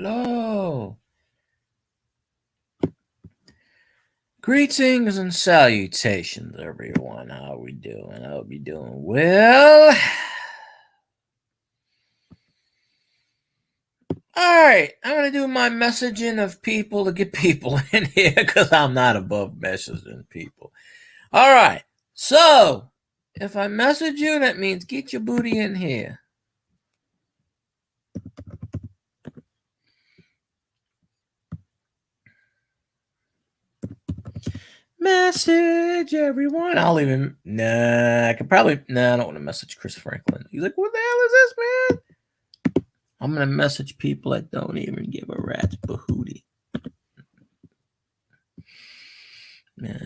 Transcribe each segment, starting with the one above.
Hello. Greetings and salutations, everyone. How are we doing? I hope you're doing well. All right, I'm going to do my messaging of people to get people in here because I'm not above messaging people. All right, so if I message you, that means get your booty in here. Message everyone. I'll even I could probably I don't want to message Chris Franklin. He's like, what the hell is this, man? I'm gonna message people that don't even give a rat's bahootie. Alright,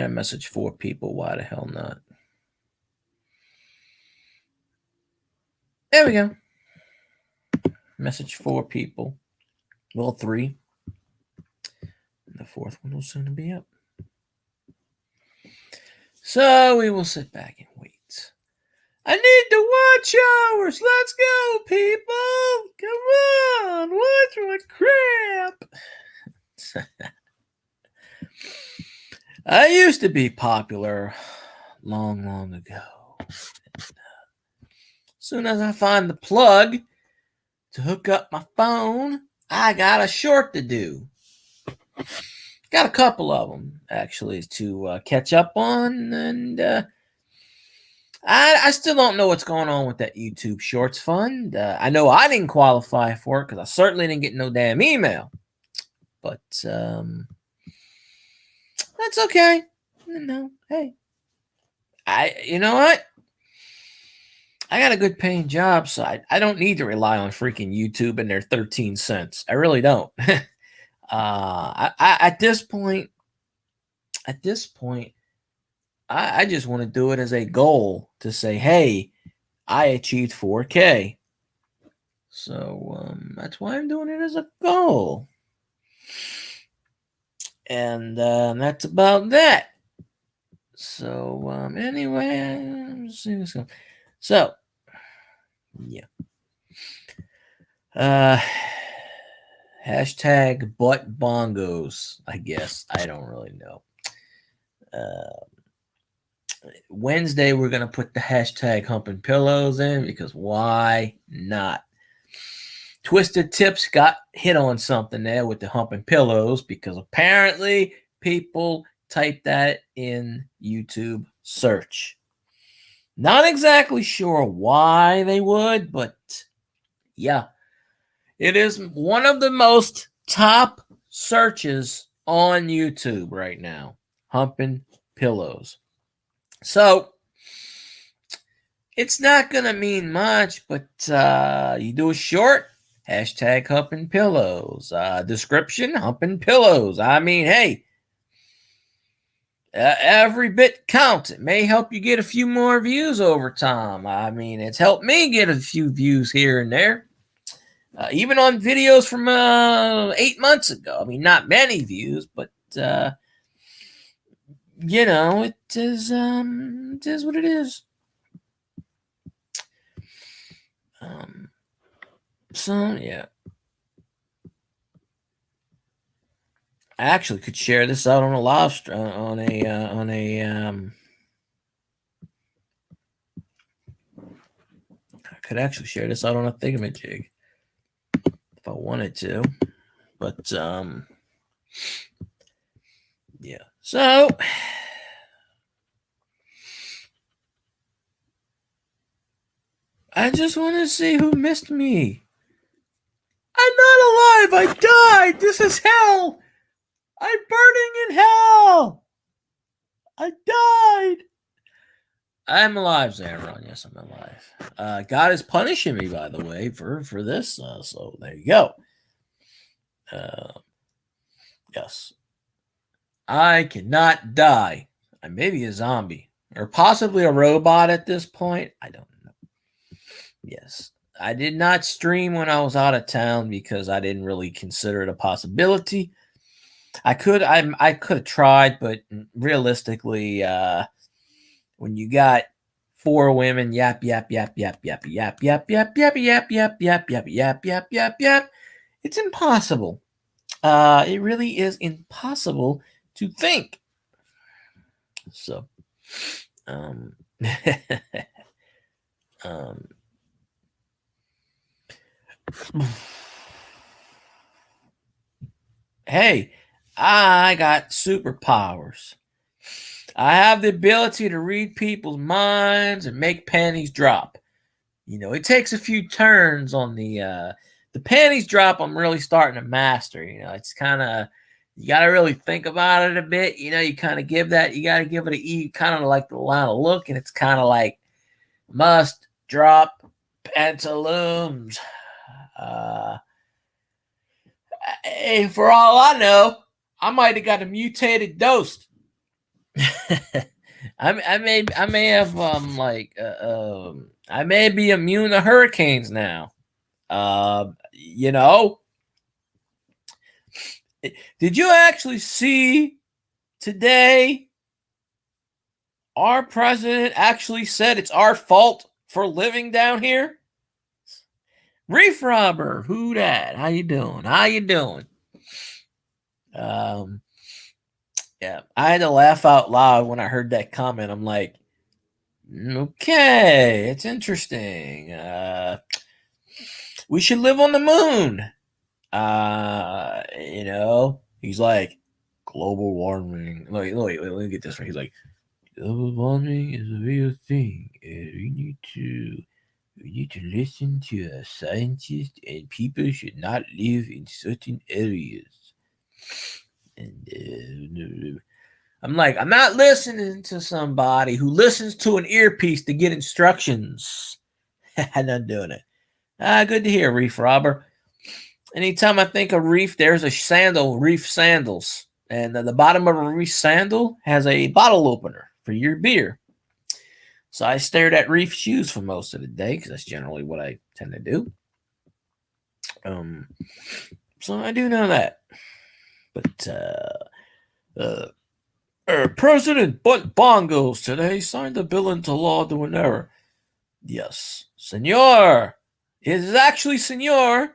I message 4 people. Why the hell not? There we go. Message 4 people. Well, 3. And the 4th one will soon be up. So we will sit back and wait. I need the watch hours. Let's go, people. Come on. Watch my crap. I used to be popular long ago. As soon as I find the plug to hook up my phone, I got a short to do. Got a couple of them, actually, to catch up on, and I still don't know what's going on with that YouTube Shorts Fund. I know I didn't qualify for it because I certainly didn't get no damn email. But that's okay. Hey, you know what? I got a good paying job, so I don't need to rely on freaking YouTube and their 13 cents. I really don't. At this point, I just want to do it as a goal to say, hey, I achieved 4K. So that's why I'm doing it as a goal. And that's about that. So anyway, let's see what's going. So yeah. Hashtag butt bongos, I guess. I don't really know. Wednesday, we're going to put the hashtag humping pillows in because why not? Twisted Tips got hit on something there with the humping pillows because apparently people type that in YouTube search. Not exactly sure why they would, but yeah. It is one of the most top searches on YouTube right now. Humping pillows. So it's not going to mean much, but you do a short, hashtag humping pillows. Description, humping pillows. I mean, hey, every bit counts. It may help you get a few more views over time. I mean, it's helped me get a few views here and there. Even on videos from 8 months ago. I mean, not many views, but you know, it is what it is. So yeah, I actually could share this out on a live stream I could actually share this out on a thingamajig if I wanted to, but yeah. So I just want to see who missed me. I'm not alive. I died. This is hell. I'm burning in hell. I died. I'm alive, Xamaron. Yes, I'm alive. God is punishing me, by the way, for this. So there you go. Yes. I cannot die. I may be a zombie or possibly a robot at this point. I don't know. Yes. I did not stream when I was out of town because I didn't really consider it a possibility. I could have tried, but realistically, when you got 4 women, yap, yap, yap, yap, yap, yap, yap, yap, yap, yap, yap, yap, yap, yap, yap, yap, yap. It's impossible. It really is impossible to think. So, um, um, hey, I got superpowers. I have the ability to read people's minds and make panties drop. You know, it takes a few turns on the panties drop. I'm really starting to master. You know, it's kind of, you got to really think about it a bit. You know, you kind of give that, you got to give it kind of like the line of look, and it's kind of like must drop pantaloons. Hey, for all I know, I might have got a mutated dose. I may have I may be immune to hurricanes now. You know, did you actually see today? Our president actually said it's our fault for living down here. Reef robber, who dat? How you doing? How you doing? Yeah, I had to laugh out loud when I heard that comment. I'm like, okay, it's interesting. We should live on the moon. You know, he's like, global warming. Let me get this right. He's like, global warming is a real thing. We need to listen to scientists, and people should not live in certain areas. And I'm like, I'm not listening to somebody who listens to an earpiece to get instructions. I'm not doing it. Good to hear, Reef Robber. Anytime I think of Reef, there's a sandal, Reef sandals. And the bottom of a Reef sandal has a bottle opener for your beer. So I stared at Reef shoes for most of the day because that's generally what I tend to do. So I do know that. But President Bongos today signed a bill into law to an error. Yes, senor. It is actually senor.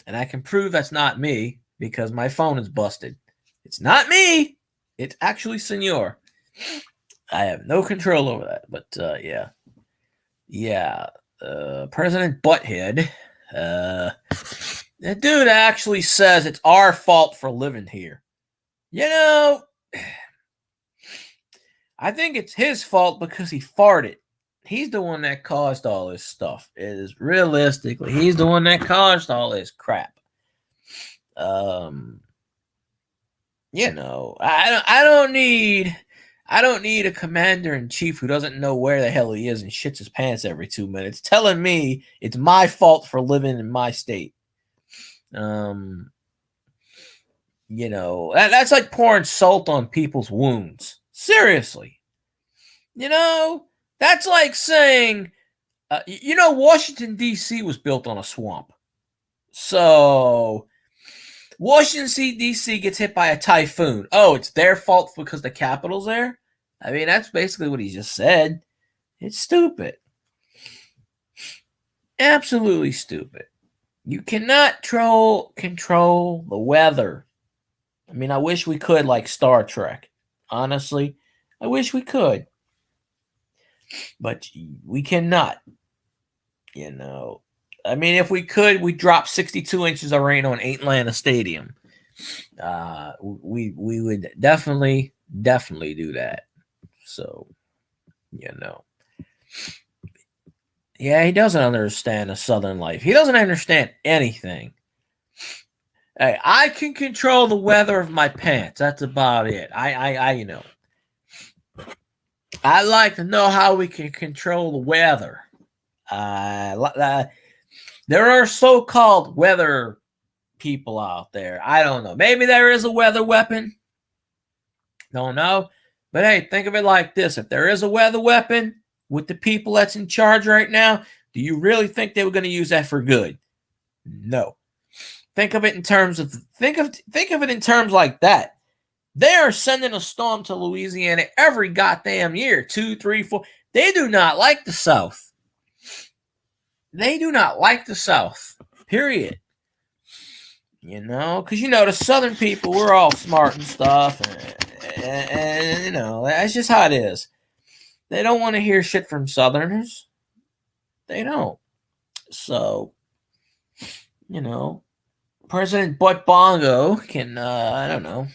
And I can prove that's not me because my phone is busted. It's not me. It's actually senor. I have no control over that. But yeah. Yeah. President Butthead. That dude actually says it's our fault for living here. You know, I think it's his fault because he farted. He's the one that caused all this stuff. It is realistically, he's the one that caused all this crap. You know, I don't need a commander in chief who doesn't know where the hell he is and shits his pants every 2 minutes telling me it's my fault for living in my state. You know, that's like pouring salt on people's wounds. Seriously. You know, that's like saying, you know, Washington, D.C. was built on a swamp. So Washington, D.C. gets hit by a typhoon. Oh, it's their fault because the capital's there? I mean, that's basically what he just said. It's stupid. Absolutely stupid. You cannot control the weather. I mean, I wish we could, like Star Trek. Honestly, I wish we could. But we cannot. You know, I mean, if we could, we'd drop 62 inches of rain on Atlanta Stadium. We would definitely do that. So, you know. Yeah, he doesn't understand the Southern life. He doesn't understand anything. Hey, I can control the weather of my pants. That's about it. I you know. I like to know how we can control the weather. There are so-called weather people out there. I don't know. Maybe there is a weather weapon. Don't know. But hey, think of it like this. If there is a weather weapon with the people that's in charge right now, do you really think they were going to use that for good? No. Think of it in terms of think of it in terms like that. They are sending a storm to Louisiana every goddamn year. 2, 3, 4. They do not like the South. They do not like the South, period. Because the Southern people, we're all smart and stuff. And that's just how it is. They don't want to hear shit from Southerners. They don't. So, President Butt Bongo can, I don't know.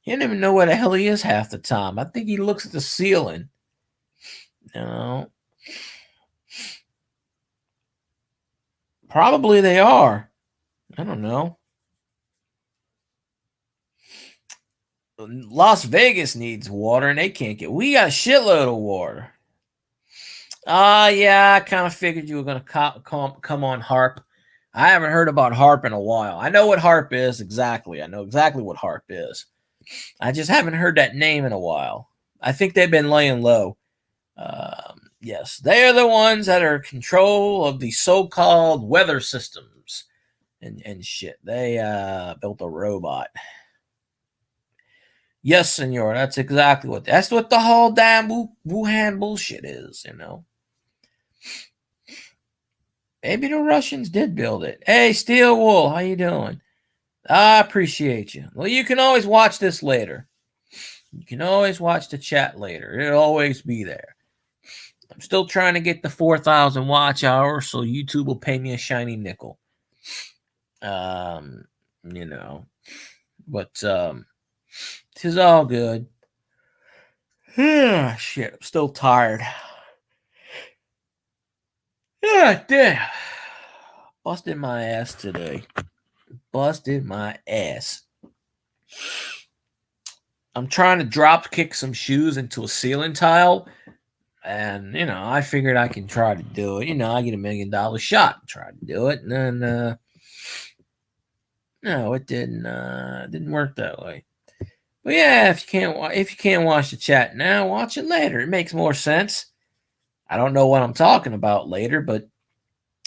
He doesn't even know where the hell he is half the time. I think he looks at the ceiling. Probably they are. I don't know. Las Vegas needs water and they can't get. We got a shitload of water. Yeah, I kind of figured you were going to come on HAARP. I haven't heard about HAARP in a while. I know what HAARP is exactly. I know exactly what HAARP is. I just haven't heard that name in a while. I think they've been laying low. Yes, they are the ones that are in control of the so-called weather systems and shit. They built a robot. Yes, senor. That's exactly that's what the whole damn Wuhan bullshit is, Maybe the Russians did build it. Hey, Steel Wool, how you doing? I appreciate you. Well, you can always watch this later. You can always watch the chat later. It'll always be there. I'm still trying to get the 4,000 watch hours, so YouTube will pay me a shiny nickel. But this is all good. Shit, I'm still tired. Damn. Busted my ass today. Busted my ass. I'm trying to drop kick some shoes into a ceiling tile. And, I figured I can try to do it. I get $1 million shot. Try to do it. And then, no, it didn't work that way. But yeah, if you can't watch the chat now, watch it later. It makes more sense. I don't know what I'm talking about later, but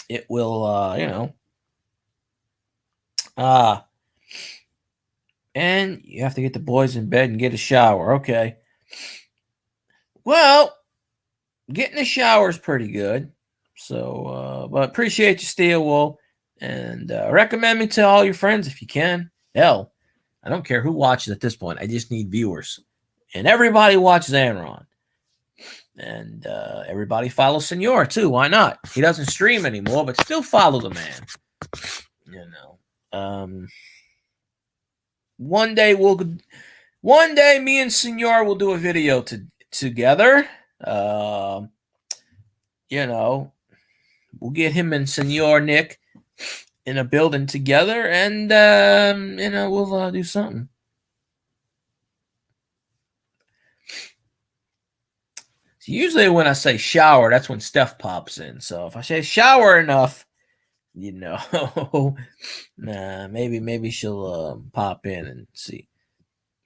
it will, and you have to get the boys in bed and get a shower. Okay. Well, getting a shower is pretty good. So, but appreciate you, Steel Wool, and recommend me to all your friends if you can. Hell, I don't care who watches at this point. I just need viewers. And everybody watch Zanron. And everybody follow Senor too. Why not? He doesn't stream anymore, but still follow the man. One day me and Senor will do a video together. We'll get him and Senor Nick in a building together, and we'll do something. So usually when I say shower, that's when Steph pops in. So if I say shower enough, nah, maybe she'll pop in and see.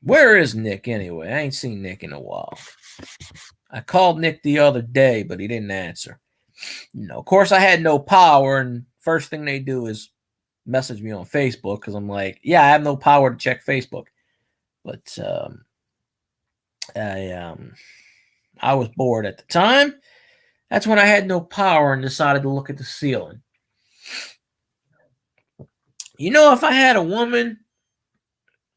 Where is Nick anyway? I ain't seen Nick in a while. I called Nick the other day, but he didn't answer. Of course, I had no power, and first thing they do is message me on Facebook because I'm like, yeah, I have no power to check Facebook. But I was bored at the time. That's when I had no power and decided to look at the ceiling. If I had a woman,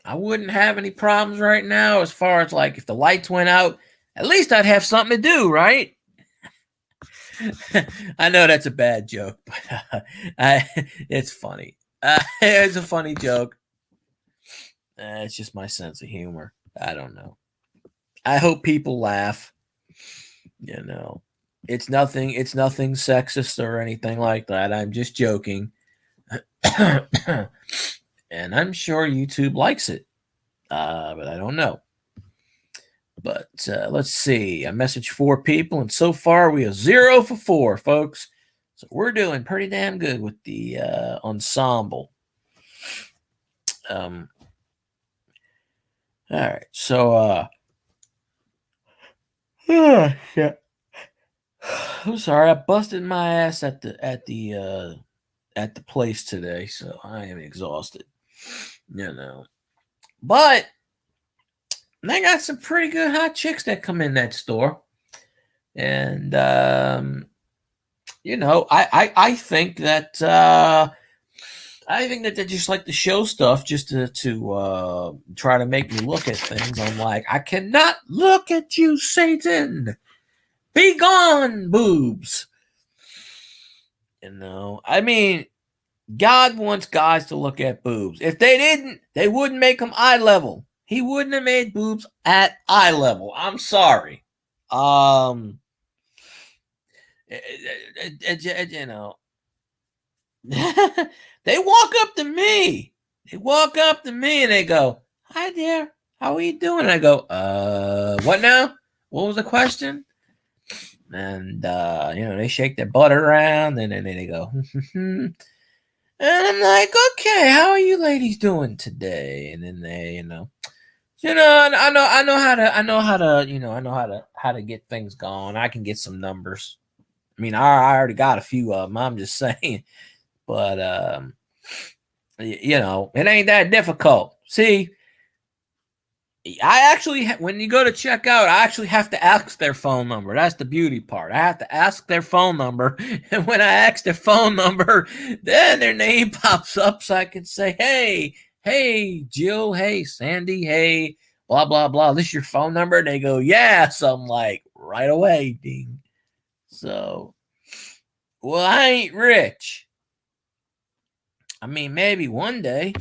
I wouldn't have any problems right now as far as like if the lights went out, at least I'd have something to do, right? I know that's a bad joke, but it's funny. It's a funny joke. It's just my sense of humor. I don't know. I hope people laugh. It's nothing sexist or anything like that. I'm just joking. And I'm sure YouTube likes it. But I don't know. But let's see. I messaged 4 people, and so far we are 0 for 4, folks. So we're doing pretty damn good with the ensemble. All right. So shit. I'm sorry. I busted my ass at the place today, so I am exhausted. But they got some pretty good hot chicks that come in that store. And I think that they just like to show stuff just to try to make me look at things. I'm like, I cannot look at you, Satan. Be gone, boobs. I mean, God wants guys to look at boobs. If they didn't, they wouldn't make them eye level. He wouldn't have made boobs at eye level. I'm sorry. Um, you know, they walk up to me. They walk up to me and they go, "Hi there, how are you doing?" And I go, what now? What was the question?" And they shake their butt around and then they go, and I'm like, "Okay, how are you ladies doing today?" And then they, I know how to get things going. I can get some numbers. I mean, I already got a few of them. I'm just saying, but it ain't that difficult. See, I actually, when you go to check out, I actually have to ask their phone number. That's the beauty part. I have to ask their phone number. And when I ask their phone number, then their name pops up so I can say, hey, Jill, hey, Sandy, hey, blah, blah, blah. This is your phone number? And they go, yeah. So I'm like, right away, ding. So, well, I ain't rich. I mean, maybe one day,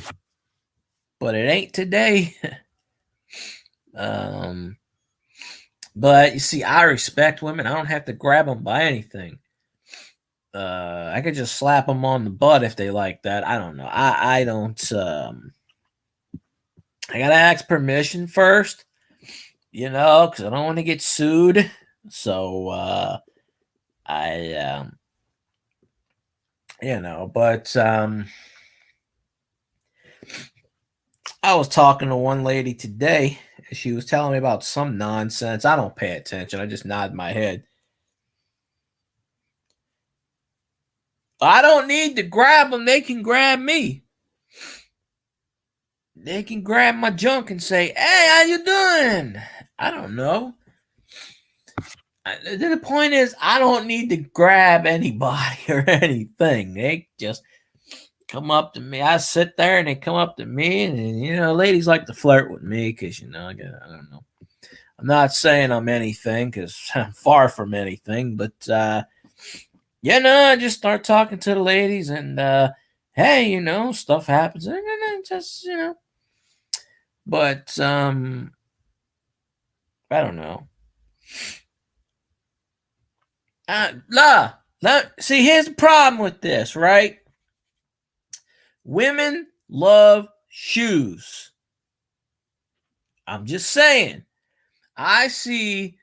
but it ain't today. But you see, I respect women. I don't have to grab them by anything. I could just slap them on the butt if they like that. I don't know. I don't. I gotta ask permission first, because I don't want to get sued. So I, but I was talking to one lady today. She was telling me about some nonsense. I don't pay attention. I just nod my head. I don't need to grab them. They can grab me. They can grab my junk and say, "Hey, how you doing?" I don't know. The point is, I don't need to grab anybody or anything. They just come up to me. I sit there and they come up to me, and ladies like to flirt with me because I don't know. I'm not saying I'm anything because I'm far from anything, but I just start talking to the ladies, and hey, stuff happens, and just but I don't know. See, here's the problem with this, right? Women love shoes. I'm just saying. I see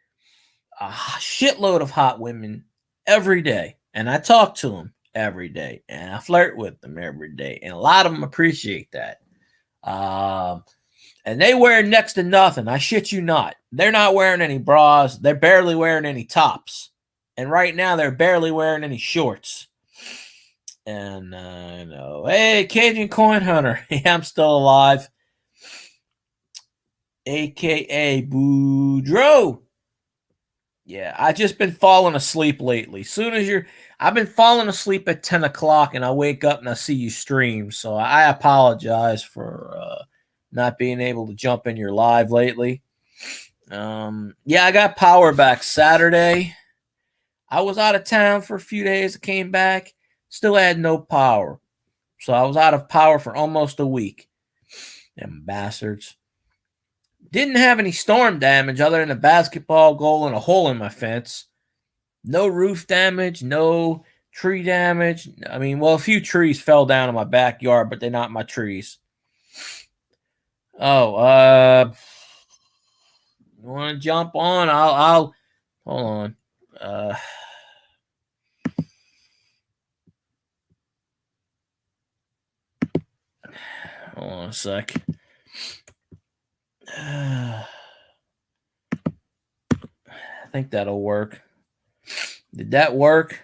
a shitload of hot women every day, and I talk to them every day, and I flirt with them every day, and a lot of them appreciate that. And they wear next to nothing. I shit you not. They're not wearing any bras. They're barely wearing any tops. And right now, they're barely wearing any shorts. And hey, Cajun Coin Hunter. Yeah, I'm still alive. AKA Boudreaux. Yeah, I just been falling asleep lately. I've been falling asleep at 10 o'clock and I wake up and I see you stream. So I apologize for not being able to jump in your live lately. Yeah, I got power back Saturday. I was out of town for a few days. I came back, still had no power. So I was out of power for almost a week. Them bastards. Didn't have any storm damage other than a basketball goal and a hole in my fence. No roof damage, no tree damage. I mean, well, a few trees fell down in my backyard, but they're not my trees. Oh, you want to jump on? I'll hold on. Hold on a sec. I think that'll work. Did that work?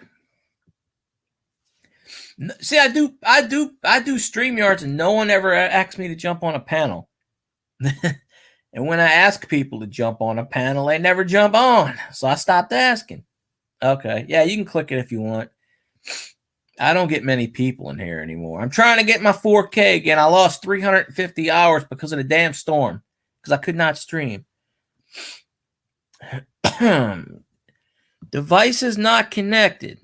See, I do StreamYards, and no one ever asked me to jump on a panel. And when I ask people to jump on a panel, they never jump on. So I stopped asking. Okay. Yeah, you can click it if you want. I don't get many people in here anymore. I'm trying to get my 4K again. I lost 350 hours because of the damn storm because I could not stream. Device is not connected.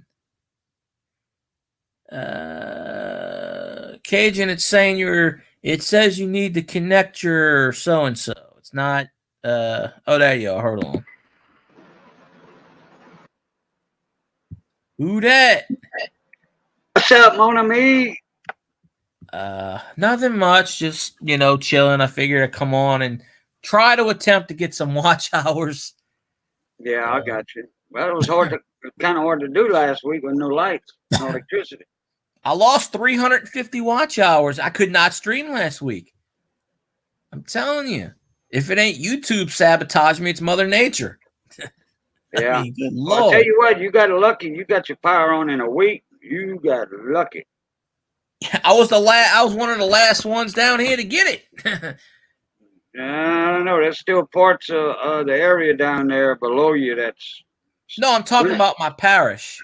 Cajun, it's saying it says you need to connect your so-and-so. It's not, oh, there you are. Hold on. Who that? What's up, Mon ami? Nothing much. Just, chilling. I figured I'd come on and try to attempt to get some watch hours. Yeah, I got you. Well, it was kind of hard to do last week with no lights, no electricity. I lost 350 watch hours. I could not stream last week. I'm telling you, if it ain't YouTube sabotage me, it's Mother Nature. Yeah. I mean, good Well, I'll Lord. tell you what, you got lucky. You got your power on in a week. You got lucky. I was one of the last ones down here to get it. I don't know. There's still parts of the area down there below you that's. No, I'm talking about my parish.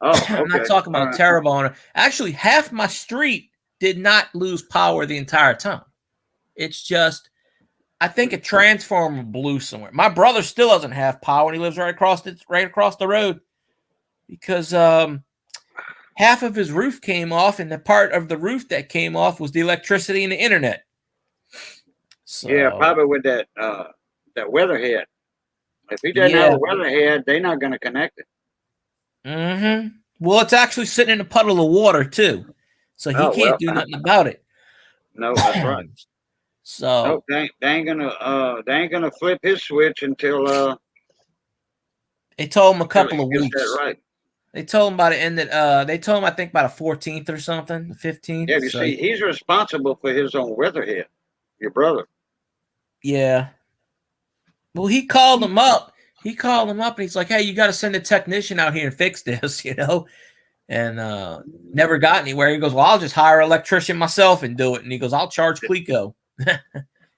Oh, I'm not okay. talking about All right. Terrebonne. Actually, half my street did not lose power the entire time. It's just, I think a transformer blew somewhere. My brother still doesn't have power, and he lives right across the road because half of his roof came off, and the part of the roof that came off was the electricity and the internet. So, Yeah, probably with that weatherhead. If he doesn't have a weatherhead, they're not going to connect it. Mm-hmm. Well, it's actually sitting in a puddle of water too, so he can't do nothing about it. No, that's right. So they ain't gonna flip his switch until they told him a couple of gets weeks. that right. They told him by the end that they told him I think by the 14th or something, the 15th. Yeah, you see, he's responsible for his own weatherhead. Your brother. Yeah. Well, he called him up. And he's like, "Hey, you got to send a technician out here and fix this," and never got anywhere. He goes, "Well, I'll just hire an electrician myself and do it." And he goes, "I'll charge Clico."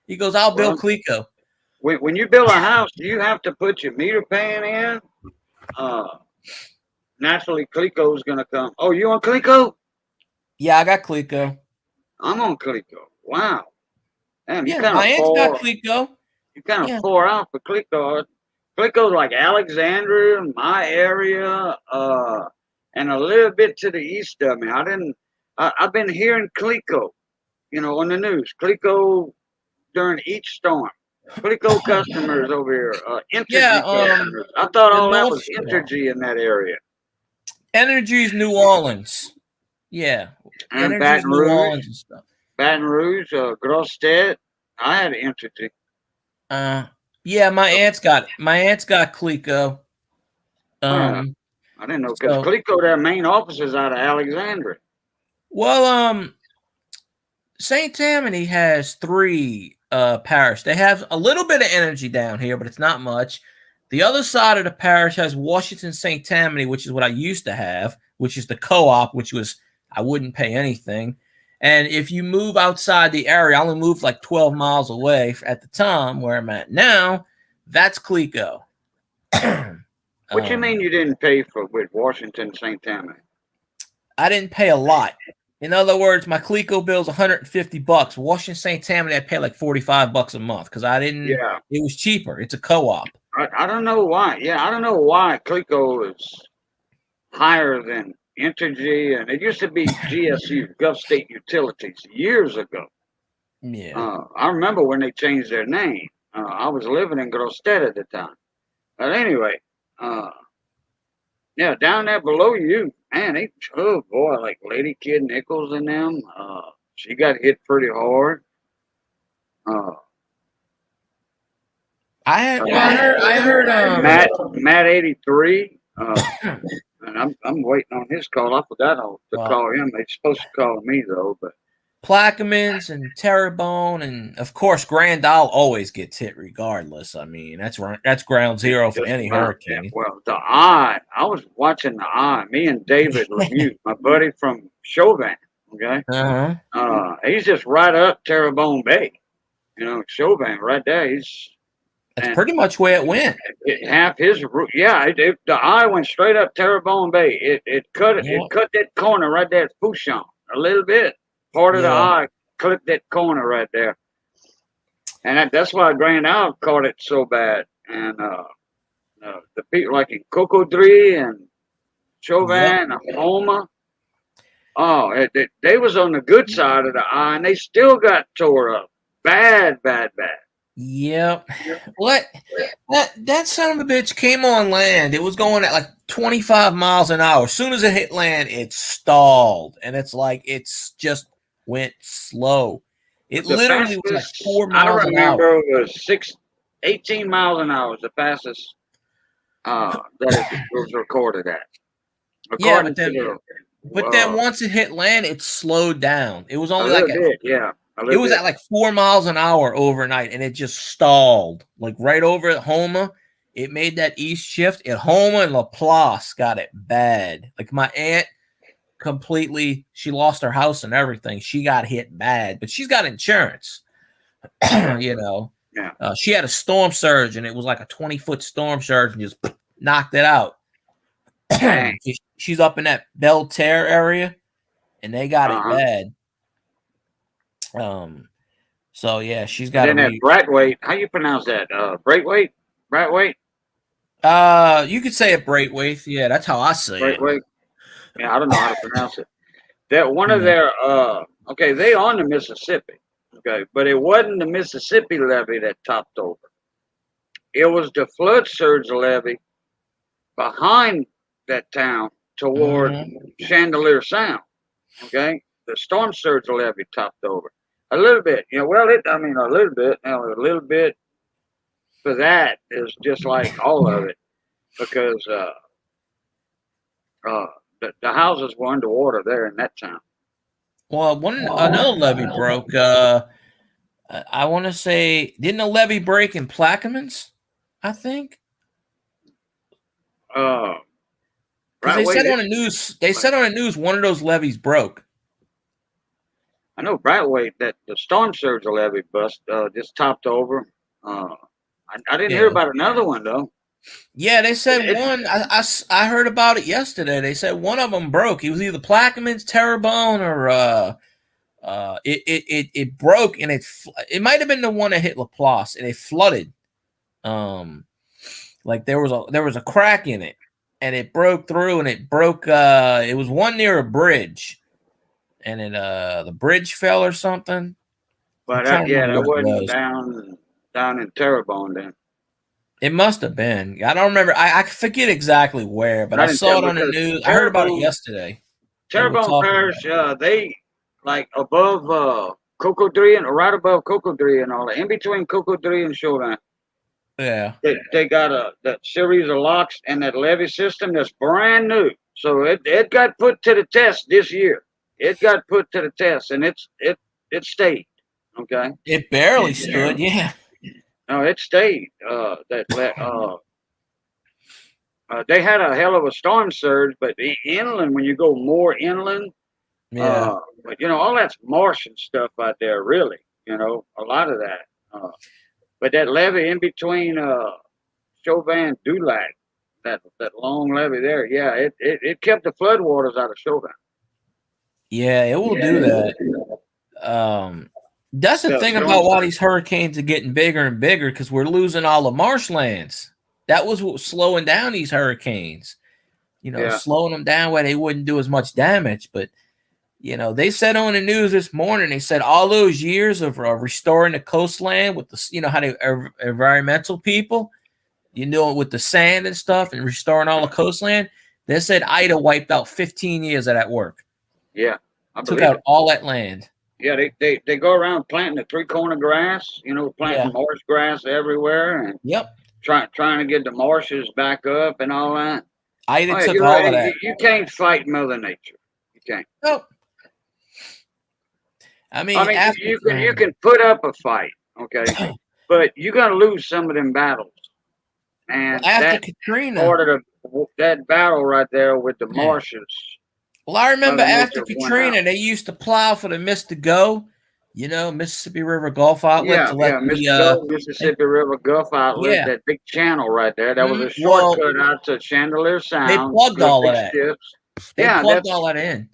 He goes, "I'll bill Clico." When you build a house, you have to put your meter pan in. Naturally, Clico's going to come. Oh, you on Clico? Yeah, I got Clico. I'm on Clico. Wow. Damn, you Yeah, kind my of aunt's got Clico. You kind of pour out for Clico. Clico's like Alexandria, my area, and a little bit to the east of me. I've been hearing Clico, on the news. Clico during each storm. Clico customers over here, Entergy customers. I thought all that was Entergy in that area. Energy's New Orleans. Yeah. And Baton Rouge. New Orleans and stuff. Baton Rouge, Grosse. I had Entergy. Yeah, my aunt's got Clico. I didn't know because Clico, their main office is out of Alexandria. Well, St. Tammany has 3 parish. They have a little bit of energy down here, but it's not much. The other side of the parish has Washington St. Tammany, which is what I used to have, which is the co-op, which was I wouldn't pay anything. And if you move outside the area, I only moved like 12 miles away at the time where I'm at now. That's Clico. What you mean you didn't pay with Washington St. Tammany? I didn't pay a lot. In other words, my Clico bill is $150. Washington St. Tammany, I pay like $45 a month because I didn't. Yeah, it was cheaper. It's a co-op. I don't know why. Yeah, I don't know why Clico is higher than Entergy, and it used to be GSU, Gulf State Utilities, years ago. Yeah. I remember when they changed their name. I was living in Grosse at the time. But anyway, yeah, down there below you, man, oh boy, like Lady Kid Nichols and them. She got hit pretty hard. I heard Matt 83. And I'm waiting on his call. I forgot to call him. They're supposed to call me though, but Plaquemines and Terrebonne and of course Grand Isle always gets hit regardless. I mean that's ground zero for any hurricane. Well, the Eye, I was watching the Eye. Me and David Lemieux, my buddy from Chauvin. Okay, he's just right up Terrebonne Bay. You know, Chauvin right there. That's And pretty much where it went. half his the eye went straight up Terrebonne Bay. It cut Yeah. that corner right there at Fouchon a little bit. Part of the Yeah. eye clipped that corner right there, and that's why Grand Isle caught it so bad. And the people like in Cocodrie and Yep. Chauvin and Houma, they was on the good side of the eye, and they still got tore up, bad. Yep. What? That son of a bitch came on land. It was going at like 25 miles an hour. As soon as it hit land, it stalled. And it's like it's just went slow. It The literally was like fastest 4 I miles an hour. remember was 18 miles an hour was the fastest that it was recorded at. Yeah, According to but then once it hit land, it slowed down. It was a only little like bit, yeah. it was at like 4 miles an hour overnight, and it just stalled. Like right over at Houma, it made that east shift. At Houma and Laplace got it bad. Like my aunt completely, she lost her house and everything. She got hit bad, but she's got insurance. You know, Yeah. she had a storm surge, and it was like a 20-foot storm surge, and just knocked it out. She's up in that Belle Terre area, and they got it bad. So yeah, she's got then that Braithwaite. How you pronounce that? Braithwaite? Braithwaite? You could say it Braithwaite. Yeah, that's how I say Braithwaite? Yeah, I don't know how to pronounce it. That one of their okay, they on the Mississippi. Okay, but it wasn't the Mississippi levee that topped over. It was the flood surge levee behind that town toward Chandelier Sound. Okay, the storm surge levee topped over a little bit. You know, well, a little bit. You know, a little bit for that is just like all of it because the houses were underwater there in that town. Well, another levee broke. I want to say, didn't a levee break in Plaquemines? I think. Because they said on the news, one of those levees broke. I know Braithwaite that the storm surge levee bust just topped over. I didn't hear about another one though. Yeah, they said one. I heard about it yesterday. They said one of them broke. It was either Plaquemines, Terrebonne, or it broke, and it might have been the one that hit Laplace, and it flooded. Like there was a crack in it, and it broke through, and it broke. It was one near a bridge, and it the bridge fell or something. But that wasn't down in Terrebonne then. It must have been. I don't remember. I forget exactly where, but I saw it on the news. I heard about it yesterday. Terrebonne Parish, they like above Cocodrie and right above Cocodrie and all that, in between Cocodrie and Chauvin. Yeah. They got that series of locks and that levee system that's brand new. So it got put to the test this year. It got put to the test, and it stayed. Okay. It barely stood. Yeah. No, it stayed. They had a hell of a storm surge, but inland, when you go more inland, but all that's marsh and stuff out there, really. You know, a lot of that. But that levee in between Chauvin Dulac, that long levee there, yeah, it kept the floodwaters out of Chauvin. Yeah, it will do that. That's the thing about why these hurricanes are getting bigger and bigger, because we're losing all the marshlands. That was what was slowing down these hurricanes. Slowing them down where they wouldn't do as much damage. But, they said on the news this morning, they said all those years of restoring the coastland with the, how they environmental people, with the sand and stuff and restoring all the coastland, they said Ida wiped out 15 years of that work. Yeah. Took out all that land. Yeah, they go around planting the three-corner grass, planting marsh grass everywhere, and trying to get the marshes back up and all that. Ida took all of that. You can't fight Mother Nature. You can't. Nope. I mean you can put up a fight, okay, but you got to lose some of them battles. And after Katrina, part of that battle right there with the marshes. Well, I remember after Katrina, they used to plow for the mist to go, You know, Mississippi River Golf Outlet Yeah, to let yeah, the they, Mississippi River Gulf Outlet, yeah. that big channel right there. That was a Well, shortcut out to Chandelier they Sound, plugged good all of big that. ships. They Yeah, plugged all that in.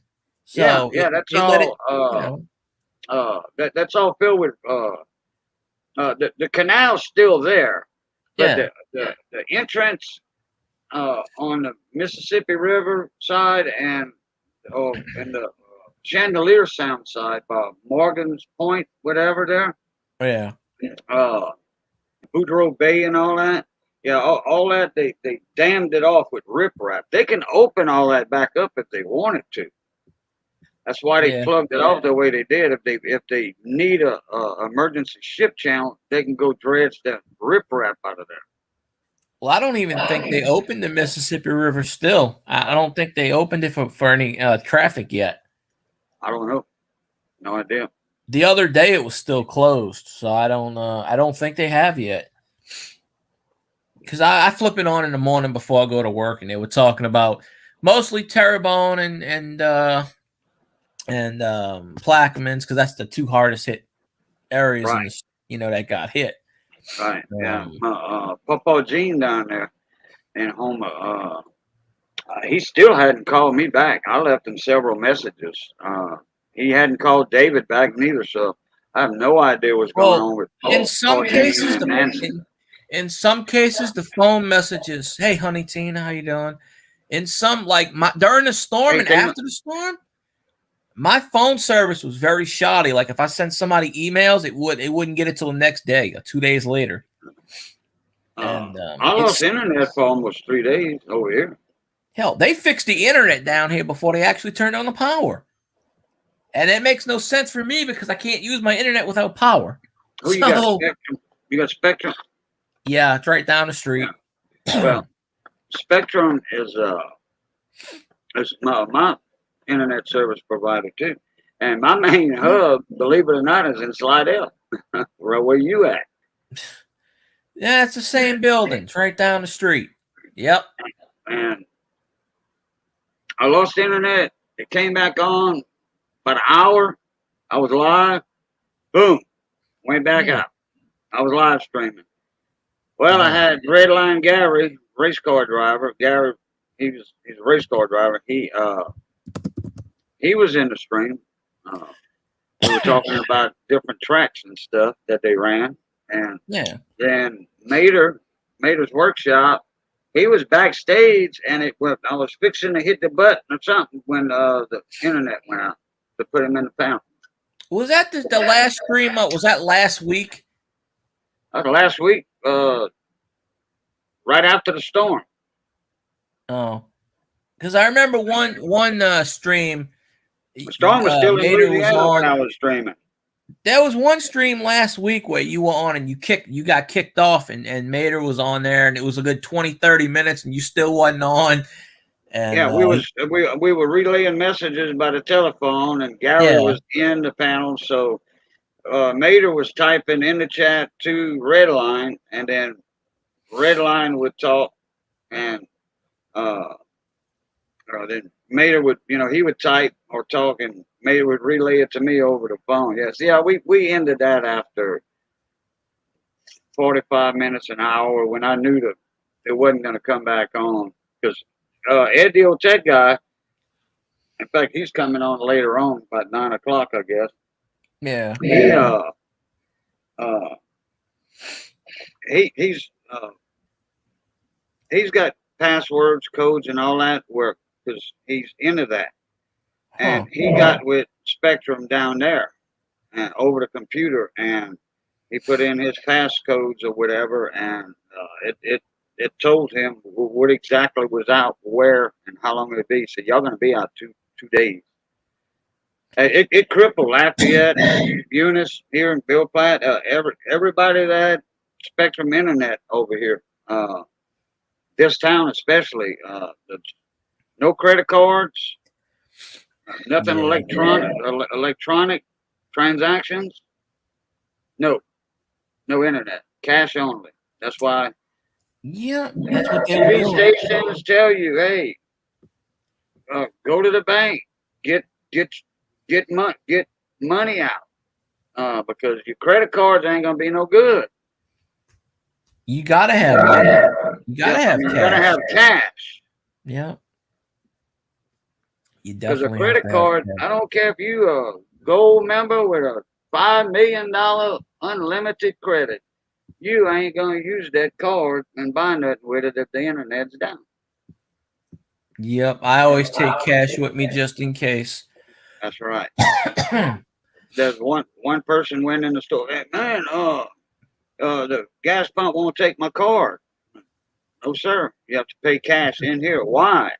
yeah, So yeah, that's they let it, all. you know, That's all filled with. The canal's still there, but yeah, the entrance on the Mississippi River side and the Chandelier Sound side by Morgan's Point, whatever there, yeah. uh, Boudreaux Bay and all that. Yeah, all that they dammed it off with riprap. They can open all that back up if they wanted to. That's why they Yeah. plugged it off the way they did. If they need a emergency ship channel, they can go dredge that riprap out of there. Well, I don't even think they opened the Mississippi River still. I don't think they opened it for any traffic yet. I don't know. No idea. The other day it was still closed, so I don't think they have yet. Because I flip it on in the morning before I go to work, and they were talking about mostly Terrebonne and Plaquemines, because that's the two hardest hit areas in Right, the that got hit. right. Yeah. Um, Papa Gene down there in Houma, he still hadn't called me back. I left him several messages. He hadn't called David back neither, so I have no idea what's going well, on with in Paul some Gene cases, and Nancy. in some cases, the phone messages, "Hey, honey, Tina, how you doing?" In some, like during the storm Hey, and after the storm, my phone service was very shoddy. Like if I sent somebody emails, it wouldn't get it till the next day, or 2 days later. And I lost it's internet for almost 3 days over here. hell, they fixed the internet down here before they actually turned on the power. And it makes no sense for me because I can't use my internet without power. Who you got? Spectrum? You got Spectrum? Yeah, it's right down the street. Yeah. Well, Spectrum is my internet service provider too, and my main hub, believe it or not, is in Slidell, right where you at. Yeah, it's the same building. It's right down the street. Yep. And I lost internet. It came back on about an hour. I was live. Boom, went back out. I was live streaming. Well, I had Redline Gary, race car driver. Gary, he's a race car driver. He was in the stream. We were talking about different tracks and stuff that they ran, and Yeah. then Mater's workshop. He was backstage, and I was fixing to hit the button or something when the internet went out to put him in the pound. Was that the last stream? Was that last week? Last week, right after the storm. Oh, because I remember one stream. The storm was still in Mater Louisiana when I was streaming. There was one stream last week where you were on and you got kicked off and Mater was on there and it was a good 20-30 minutes and you still wasn't on. And yeah, we were relaying messages by the telephone and Gary was in the panel, so Mater was typing in the chat to Redline, and then Redline would talk, and then Mater would, he would type or talk, and Mater would relay it to me over the phone. Yes, yeah, we ended that after 45 minutes, an hour, when I knew that it wasn't going to come back on, because Ed the old tech guy, in fact, he's coming on later on, about 9 o'clock, I guess. Yeah. He's got passwords, codes, and all that work because he's into that. And he got with Spectrum down there and over the computer, and he put in his passcodes or whatever, and it told him what exactly was out, where, and how long it'd be. So y'all gonna be out two days. It crippled Lafayette, Eunice here in Bill Platt, everybody that had Spectrum Internet over here. This town especially, no credit cards, nothing electronic transactions, no internet, cash only. That's why. Yeah, that's what they TV stations tell you, hey, go to the bank, get money out. because your credit cards ain't gonna be no good. You gotta have money. You gotta have you cash. gotta have cash. Yeah. You Because a definitely credit have to have card, cash. I don't care if you a gold member with a $5 million unlimited credit, you ain't gonna use that card and buy nothing with it if the internet's down. Yep. I always take cash with me just in case. That's right. There's one person went in the store. Hey, man, the gas pump won't take my card. No, sir. You have to pay cash in here. Why?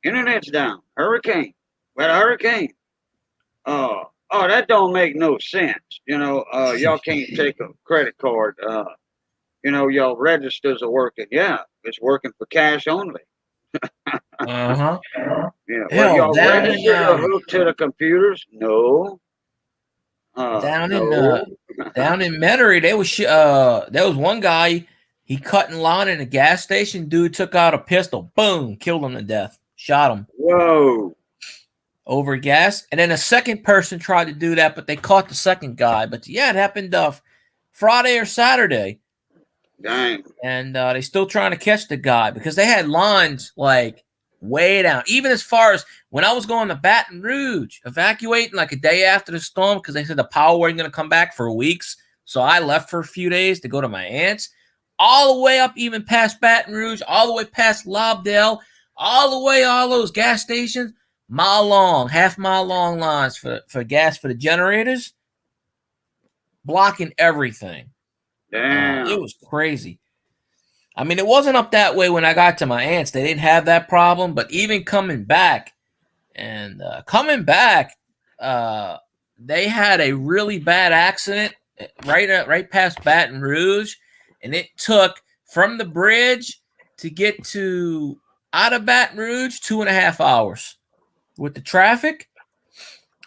Internet's down. Hurricane. We had a hurricane. Oh, that don't make no sense. Y'all can't take a credit card. Y'all registers are working. Yeah, it's working for cash only. Uh-huh. Yeah. Well, Hell, y'all registers are hooked to the computers? No. down in No. down in Metairie, there was one guy, he cut in line in a gas station. Dude took out a pistol, boom, killed him to death, shot him. Whoa. Over gas. And then a second person tried to do that, but they caught the second guy. But yeah, it happened Friday or Saturday. Dang. And they still trying to catch the guy because they had lines like way down. Even as far as when I was going to Baton Rouge, evacuating like a day after the storm because they said the power wasn't going to come back for weeks. So I left for a few days to go to my aunt's. All the way up even past Baton Rouge, all the way past Lobdell, all the way all those gas stations, half-mile long lines for gas for the generators, blocking everything. Damn. It was crazy. I mean, it wasn't up that way when I got to my aunt's. They didn't have that problem, but even coming back, they had a really bad accident right past Baton Rouge, and it took from the bridge to get to out of Baton Rouge 2.5 hours with the traffic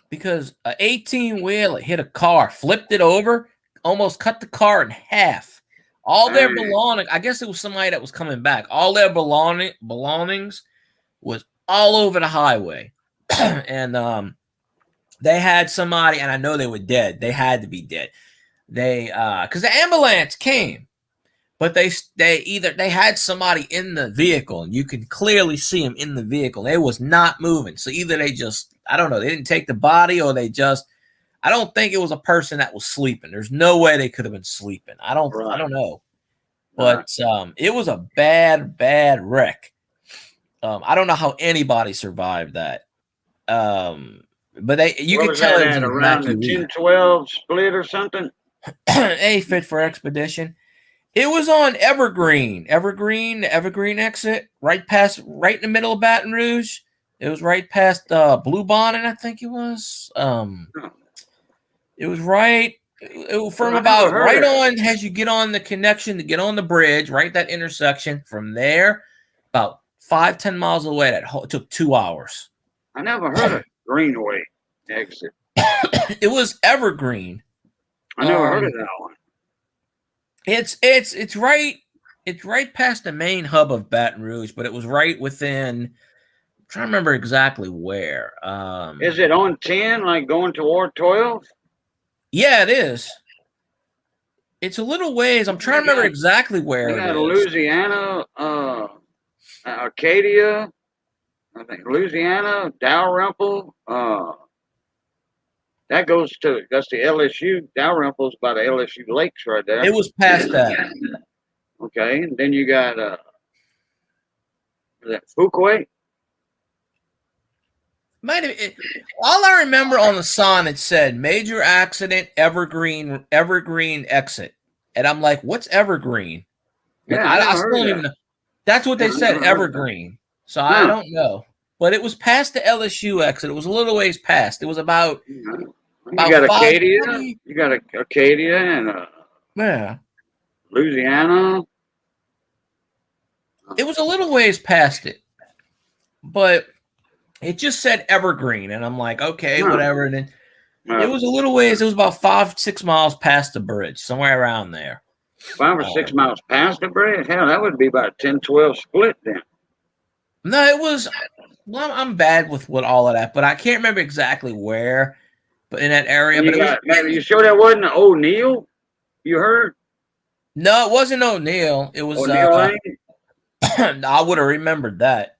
because an 18-wheeler hit a car, flipped it over, almost cut the car in half. All their belongings, I guess it was somebody that was coming back. All their belongings was all over the highway. And they had somebody, and I know they were dead. They had to be dead. Because the ambulance came, but they had somebody in the vehicle, and you can clearly see them in the vehicle. They was not moving. So either they just, I don't know, they didn't take the body, or they just, I don't think it was a person that was sleeping. There's no way they could have been sleeping. I don't know. But it was a bad, bad wreck. I don't know how anybody survived that. But you could tell it was around the 10-12 split or something. A fit for expedition. It was on Evergreen, the Evergreen exit, right in the middle of Baton Rouge. It was right past Blue Bonnet, I think it was. It was right from about right on as you get on the connection to get on the bridge, right that intersection. From there, about 5-10 miles away. That took 2 hours. I never heard of Greenway exit. It was Evergreen. I never heard of that one. It's right past the main hub of Baton Rouge, but it was right within. I'm trying to remember exactly where. Is it on 10, like going toward 12? Yeah, it is. It's a little ways. I'm trying to remember exactly where it is. Louisiana, Arcadia, I think Louisiana, Dalrymple. That's the LSU. Dalrymple's by the LSU lakes right there. It was past that. Okay, and then you got Fuquay. All I remember on the sign, it said major accident, Evergreen exit. And I'm like, what's Evergreen? Like, Yeah, I still don't even know. That's what they said, Evergreen. So I don't know. But it was past the LSU exit. It was a little ways past. It was about you got Arcadia. You got Arcadia and Louisiana. It was a little ways past it. But it just said Evergreen, and I'm like, okay, whatever. And then it was a little ways. It was about 5-6 miles past the bridge, somewhere around there. 5 or 6 miles past the bridge? Hell, that would be about 10-12 split then. No, it was. Well, I'm bad with all of that, but I can't remember exactly where. but in that area. And But you it was got, man, you sure that wasn't O'Neill? You heard no, it wasn't O'Neill. It was O'Neill Lane? I would have remembered that.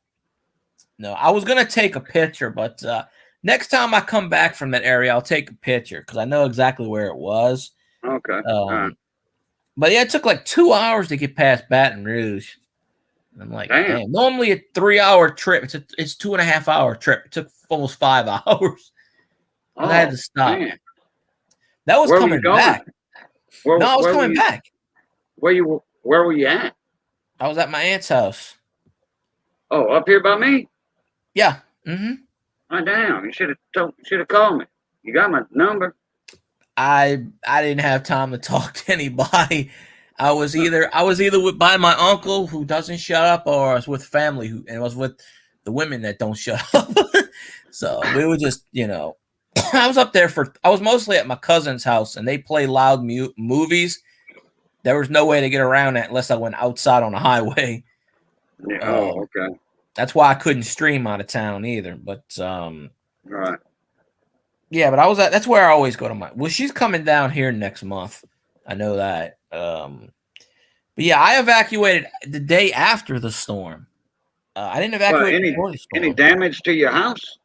No, I was gonna take a picture, but next time I come back from that area, I'll take a picture because I know exactly where it was. Okay. All right. But yeah, it took like 2 hours to get past Baton Rouge. I'm like, damn. Normally a 3-hour trip. It's 2.5-hour trip. It took almost 5 hours. I had to stop. Man. That was Where were coming you going? back. Where I was were coming you, back. Where were you at? I was at my aunt's house. Oh, up here by me? Yeah. Mm-hmm. Oh, damn. You should have called me. You got my number. I didn't have time to talk to anybody. I was either by my uncle who doesn't shut up, or I was with family and I was with the women that don't shut up. So we were just, I was mostly at my cousin's house, and they play loud movies. There was no way to get around that unless I went outside on the highway. Yeah, okay. That's why I couldn't stream out of town either. But right. Yeah, but that's where I always go to well, she's coming down here next month. I know that. But yeah, I evacuated the day after the storm. I didn't evacuate before the storm. Any damage to your house?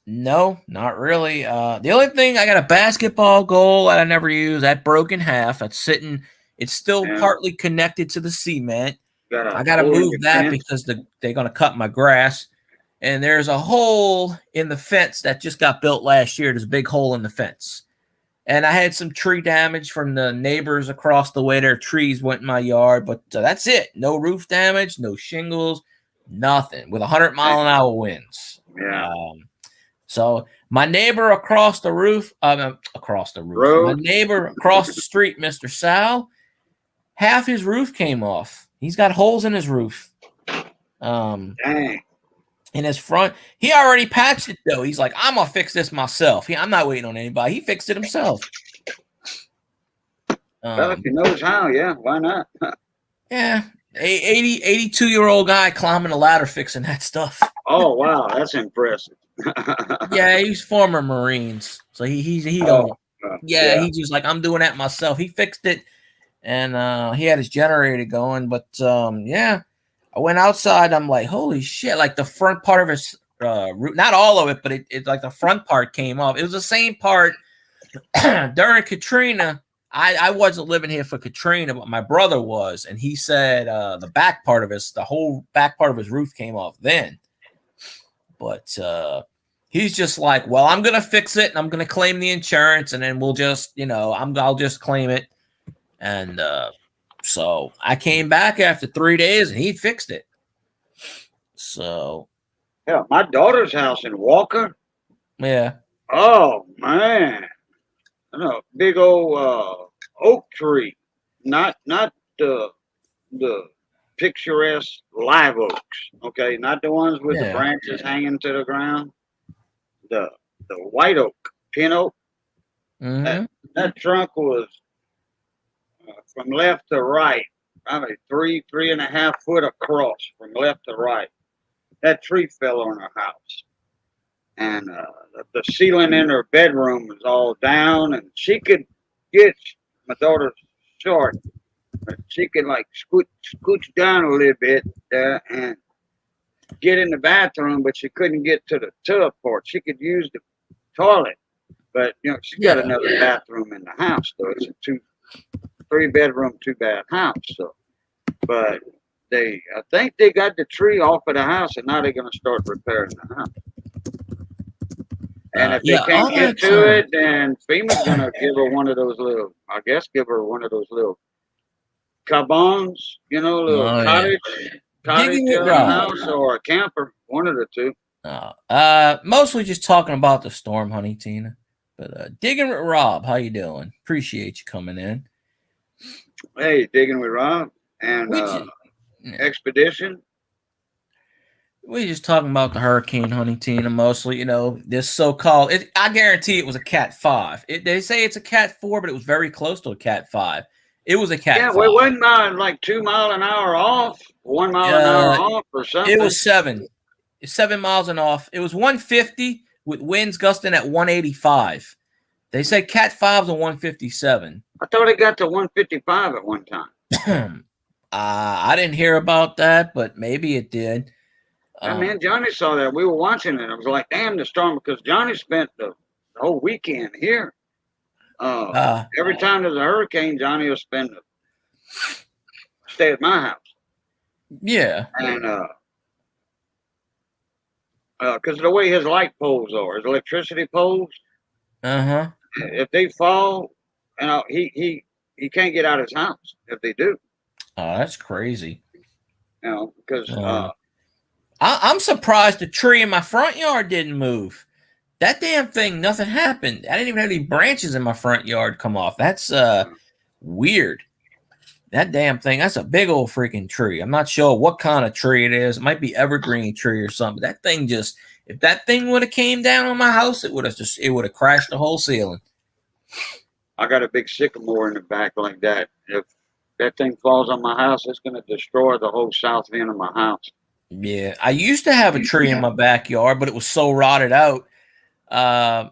No, not really. The only thing, I got a basketball goal that I never used. That broke in half. That's sitting. It's still partly connected to the cement. I got to move that because they're going to cut my grass. And there's a hole in the fence that just got built last year. There's a big hole in the fence. And I had some tree damage from the neighbors across the way. Their trees went in my yard, but that's it. No roof damage, no shingles, nothing, with 100-mile-an-hour winds. Yeah. So my neighbor across the roof, my neighbor across the street, Mr. Sal, half his roof came off. He's got holes in his roof. Dang. In his front, he already patched it though. He's like, I'm gonna fix this myself. I'm not waiting on anybody. He fixed it himself. Well, if he knows how, yeah, why not? Yeah, 82-year-old guy climbing a ladder fixing that stuff. Oh wow, that's impressive. Yeah, he's former Marines, so he don't. He's just like, I'm doing that myself. He fixed it, and he had his generator going. But yeah. I went outside. I'm like, holy shit! Like the front part of his roof, not all of it, but it like the front part came off. It was the same part during Katrina. I wasn't living here for Katrina, but my brother was, and he said the whole back part of his roof came off then. But he's just like, well, I'm gonna fix it, and I'm gonna claim the insurance, and then we'll just, I'll just claim it, and. So I came back after 3 days and he fixed it. So yeah, my daughter's house in Walker. Yeah. Oh man, big old oak tree, not the picturesque live oaks. Okay, not the ones with the branches hanging to the ground. The white oak, pin oak. Mm-hmm. That trunk was. From left to right, probably 3.5 foot across from left to right. That tree fell on her house. And the ceiling in her bedroom was all down, and she could get, my daughter's short, but she could like scooch down a little bit there and get in the bathroom, but she couldn't get to the tub part. She could use the toilet, but she got another bathroom in the house, though. It's a 3-bedroom, 2-bath house. So, but I think they got the tree off of the house, and now they're going to start repairing the house. And if they can't get to it, then FEMA's going to give her one of those little cabans, cottage house or a camper, one of the two. Mostly just talking about the storm, honey, Tina. But Digging with Rob, how you doing? Appreciate you coming in. Hey, Digging with Rob and Expedition. We're just talking about the hurricane, honey, Tina, mostly. This so-called. I guarantee it was a Cat 5. They say it's a Cat 4, but it was very close to a Cat 5. It was a Cat 5. Yeah, we wasn't like 2 mile an hour off, 1 mile an hour off, or something. It was 7. 7 miles an off. It was 150, with winds gusting at 185. They said Cat 5's a 157. I thought it got to 155 at one time. I didn't hear about that, but maybe it did. Yeah, man, Johnny saw that. We were watching it. I was like, damn, the storm, because Johnny spent the whole weekend here. Every time there's a hurricane, Johnny will stay at my house. Yeah. And because the way his light poles are, his electricity poles, if they fall, he can't get out of his house if they do. Oh, that's crazy. Because I'm surprised the tree in my front yard didn't move. That damn thing, nothing happened. I didn't even have any branches in my front yard come off. That's weird. That damn thing, that's a big old freaking tree. I'm not sure what kind of tree it is. It might be evergreen tree or something. That thing just, if that thing would have came down on my house, it would have crashed the whole ceiling. I got a big sycamore in the back like that. If that thing falls on my house, it's going to destroy the whole south end of my house. Yeah, I used to have a tree in my backyard, but it was so rotted out. I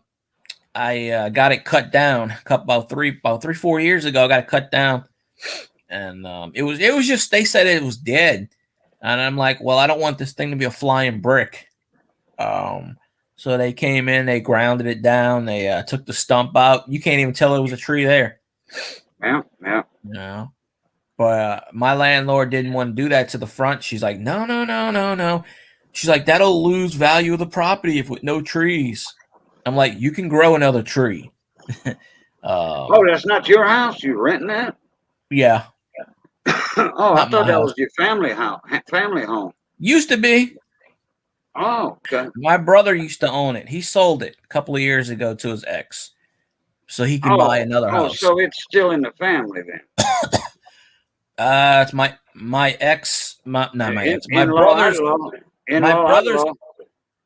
got it cut down about 3-4 years ago. I got it cut down, and it was just, they said it was dead, and I'm like, well, I don't want this thing to be a flying brick. So they came in, they grounded it down, they took the stump out. You can't even tell it was a tree there. Yeah. No. But my landlord didn't want to do that to the front. She's like, no. She's like, that'll lose value of the property with no trees. I'm like, you can grow another tree. That's not your house? You renting that? Yeah. I thought that was your family home. Used to be. Oh, okay. My brother used to own it. He sold it a couple of years ago to his ex, so he can buy another house. So it's still in the family then. It's my ex, not my ex,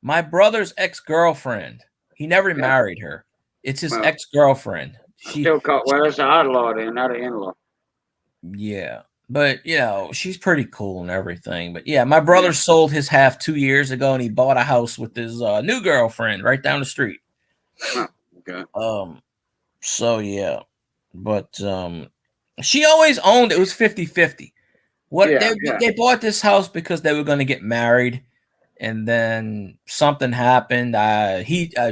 my brother's ex-girlfriend. He never married her. It's his ex-girlfriend. That's an outlaw then, not an in-law. Yeah, but she's pretty cool and everything. But yeah, my brother sold his half 2 years ago, and he bought a house with his new girlfriend right down the street. Oh, okay. So yeah, but she always owned it. It was 50-50. They bought this house because they were going to get married, and then something happened.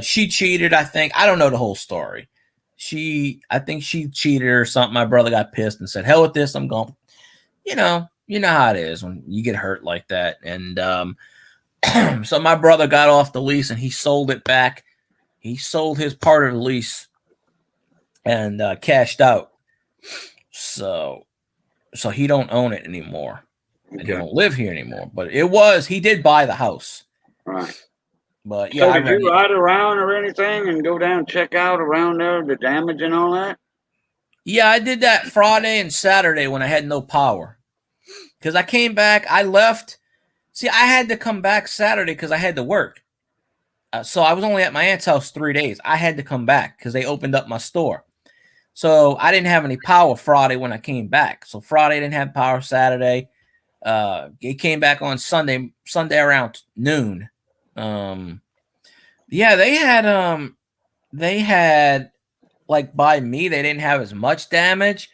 She cheated, I think. I don't know the whole story. I think she cheated or something. My brother got pissed and said, hell with this, I'm going. You know how it is when you get hurt like that. And so my brother got off the lease and he sold it back. He sold his part of the lease and cashed out. So he don't own it anymore. Okay. And he don't live here anymore. But he did buy the house. Right. But yeah. So did you ride around or anything and go down and check out around there, the damage and all that? Yeah, I did that Friday and Saturday when I had no power. Because I came back, I left. See, I had to come back Saturday because I had to work. So I was only at my aunt's house 3 days. I had to come back because they opened up my store. So I didn't have any power Friday when I came back. So Friday I didn't have power. Saturday, it came back on Sunday around noon. Yeah, they had like by me, they didn't have as much damage,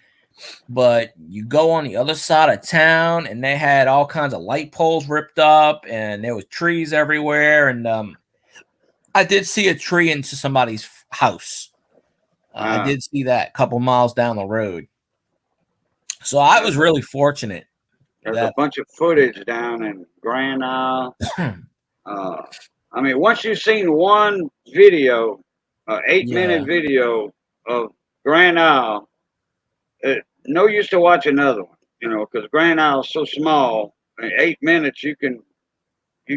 but you go on the other side of town and they had all kinds of light poles ripped up and there was trees everywhere. And I did see a tree into somebody's house. I did see that a couple miles down the road. So I was really fortunate. There's a bunch of footage down in Grand Isle. I mean, once you've seen one video, 8-minute video of Grand Isle, no use to watch another one, because Grand Isle is so small. In 8 minutes, you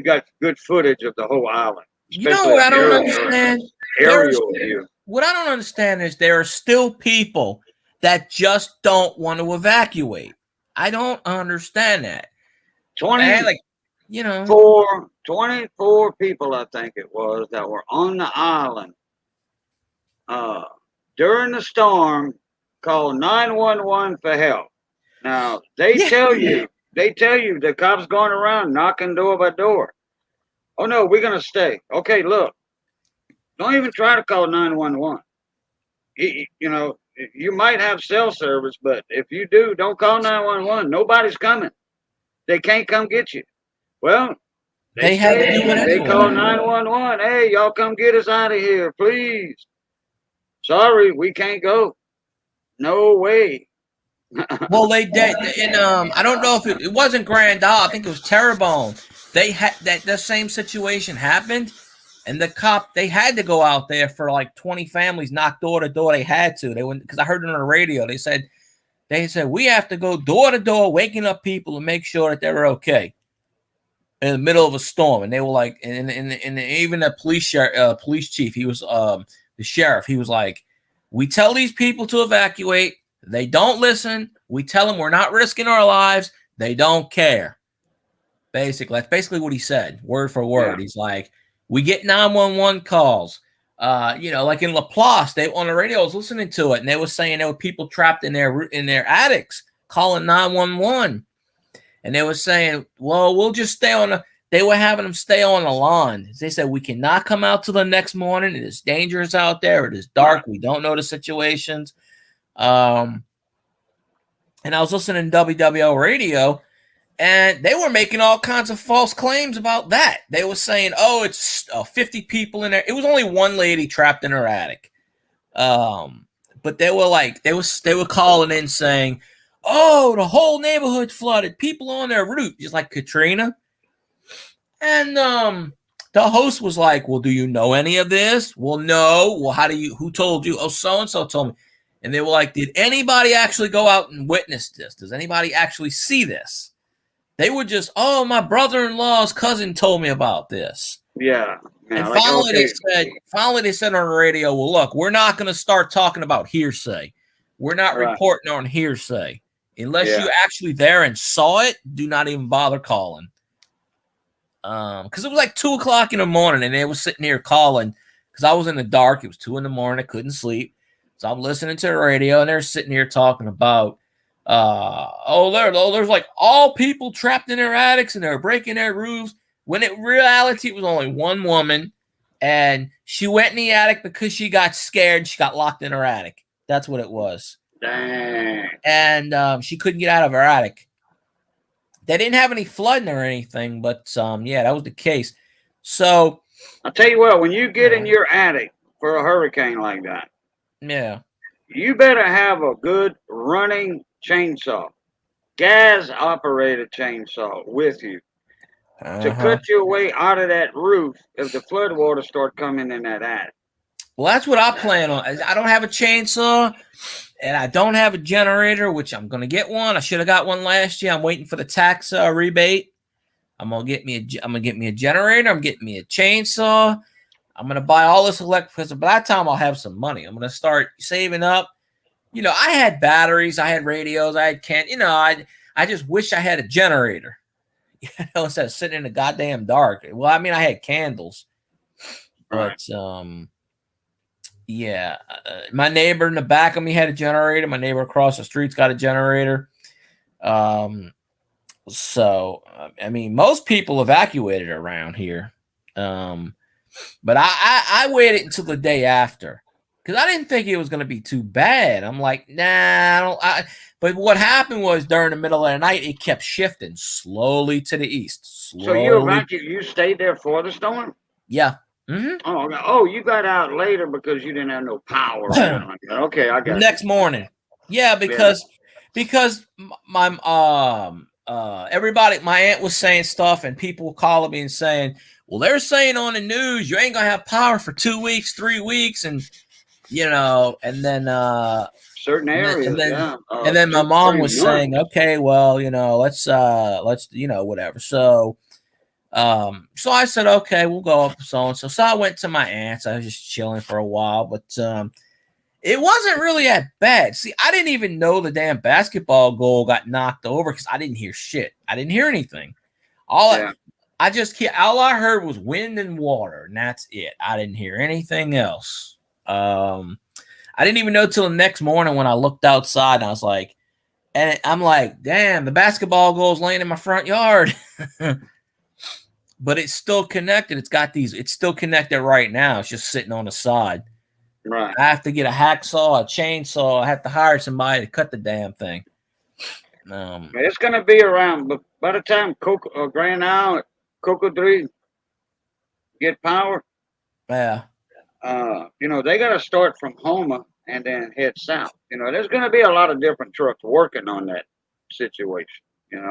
got good footage of the whole island. What I don't understand? Aerial view. What I don't understand is there are still people that just don't want to evacuate. I don't understand that. 24 people, I think it was, that were on the island during the storm, called 911 for help. Now they tell you the cops going around knocking door by door. Oh no, we're gonna stay. Okay, look, Don't even try to call 911. You know, you might have cell service, but if you do, don't call 911. Nobody's coming. They can't come get you. Well, They had to do it they anyway. call 911. Hey, y'all come get us out of here, please. Sorry, we can't go. No way. Well, they did, and I don't know if it wasn't Grand Isle. I think it was Terrebonne. They had that same situation happened, and the cop, they had to go out there for like 20 families, knock door to door. They had to. They went, because I heard it on the radio. They said we have to go door to door, waking up people to make sure that they're okay in the middle of a storm. And they were like, and even the police chief, he was the sheriff. He was like, we tell these people to evacuate. They don't listen. We tell them we're not risking our lives. They don't care. Basically, that's basically what he said, word for word. Yeah. He's like, we get 911 calls. Like in Laplace, they on the radio, I was listening to it, and they were saying there were people trapped in their attics calling 911, and they were saying, well, we'll just stay on the. They were having them stay on the lawn. They said we cannot come out till the next morning. It is dangerous out there. It is dark. We don't know the situations. And I was listening to WWL radio, and they were making all kinds of false claims about that. They were saying, oh, it's 50 people in there. It was only one lady trapped in her attic. But they were like, they were calling in saying, oh, the whole neighborhood flooded, people on their roof, just like Katrina. And the host was like, well, do you know any of this? Well, no. Well, who told you? Oh, so-and-so told me. And they were like, did anybody actually go out and witness this? Does anybody actually see this? They were just, oh, my brother-in-law's cousin told me about this. Yeah. And finally they said on the radio, well, look, we're not going to start talking about hearsay. We're not reporting on hearsay. Unless you actually there and saw it, do not even bother calling. Because it was like 2:00 in the morning, and they were sitting here calling because I was in the dark. It was 2 a.m. I couldn't sleep. So I'm listening to the radio, and they're sitting here talking about, there's like all people trapped in their attics, and they're breaking their roofs. When in reality, it was only one woman, and she went in the attic because she got scared. She got locked in her attic. That's what it was. Dang. And she couldn't get out of her attic. They didn't have any flooding or anything, but that was the case. So I'll tell you what, when you get in your attic for a hurricane like that, you better have a good running chainsaw, gas operated chainsaw with you to cut your way out of that roof if the flood water start coming in that attic. Well, that's what I plan on. I don't have a chainsaw, and I don't have a generator, which I'm going to get one. I should have got one last year. I'm waiting for the tax rebate. I'm going to get me a generator. I'm getting me a chainsaw. I'm going to buy all this electric, because by that time I'll have some money. I'm going to start saving up. I had batteries, I had radios, I had I just wish I had a generator, instead of sitting in the goddamn dark. Well, I mean, I had candles, but my neighbor in the back of me had a generator. My neighbor across the street's got a generator. So I mean, most people evacuated around here. But I waited until the day after, because I didn't think it was going to be too bad. I'm like, nah, but what happened was during the middle of the night, it kept shifting slowly to the east. So you stayed there for the storm? Yeah. Mm-hmm. Oh, you got out later because you didn't have no power. Okay, I got next morning. Yeah, because my everybody, my aunt was saying stuff, and people were calling me and saying, well, they're saying on the news you ain't gonna have power for 2 weeks, 3 weeks, and and then certain areas, and then my mom was saying, okay, well, let's whatever. So I said, okay, we'll go up so and so. So I went to my aunt's. I was just chilling for a while, but it wasn't really that bad. See, I didn't even know the damn basketball goal got knocked over because I didn't hear shit. I didn't hear anything. All I heard was wind and water, and that's it. I didn't hear anything else. I didn't even know till the next morning when I looked outside, and I was like, and I'm like, damn, the basketball goal's laying in my front yard. but it's still connected. It's still connected right now. It's just sitting on the side. Right. I have to get a hacksaw, a chainsaw. I have to hire somebody to cut the damn thing. It's gonna be around, but by the time Grand Isle, Coco 3 get power, Yeah. They got to start from Houma and then head south. There's going to be a lot of different trucks working on that situation.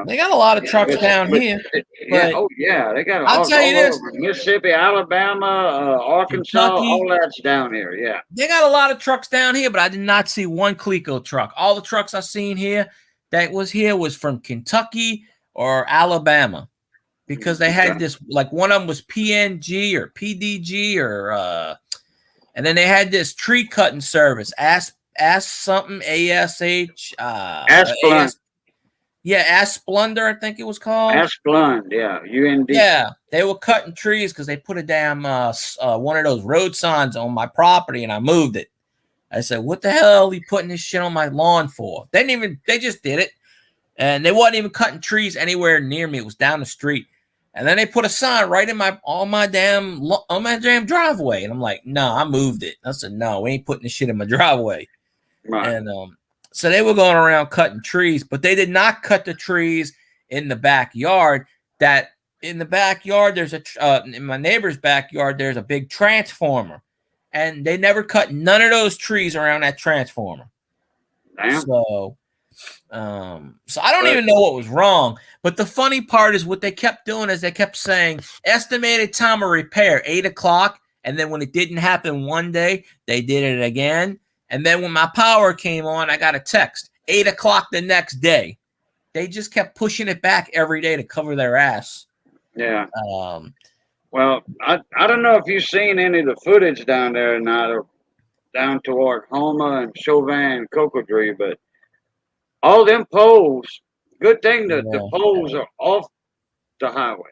They got a lot of trucks down here. Yeah, oh yeah, they got I'll tell you this: over. Mississippi, Alabama, Arkansas, Kentucky, all that's down here. Yeah, they got a lot of trucks down here, but I did not see one Cleco truck. All the trucks I seen here that was here was from Kentucky or Alabama, because they had this, like, one of them was PNG or PDG or and then they had this tree cutting service, Ask something, ASH, Asplund. Yeah, Asplundr, I think it was called. Asplund, yeah, UND. Yeah, they were cutting trees because they put a damn one of those road signs on my property, and I moved it. I said, "What the hell are you putting this shit on my lawn for?" They just did it, and they wasn't even cutting trees anywhere near me. It was down the street, and then they put a sign right in on my damn driveway, and I'm like, "No, I moved it." I said, "No, we ain't putting this shit in my driveway." Right. And so they were going around cutting trees, but they did not cut the trees in the backyard. In the backyard, there's in my neighbor's backyard, there's a big transformer, and they never cut none of those trees around that transformer. Damn. So I don't even know what was wrong. But the funny part is what they kept doing is they kept saying estimated time of repair 8 o'clock, and then when it didn't happen one day, they did it again. And then when my power came on, I got a text, 8 o'clock the next day. They just kept pushing it back every day to cover their ass. Yeah. Well, I don't know if you've seen any of the footage down there or not, or down toward Houma and Chauvin and Coco-Tree, but all them poles, good thing that the poles are off the highway.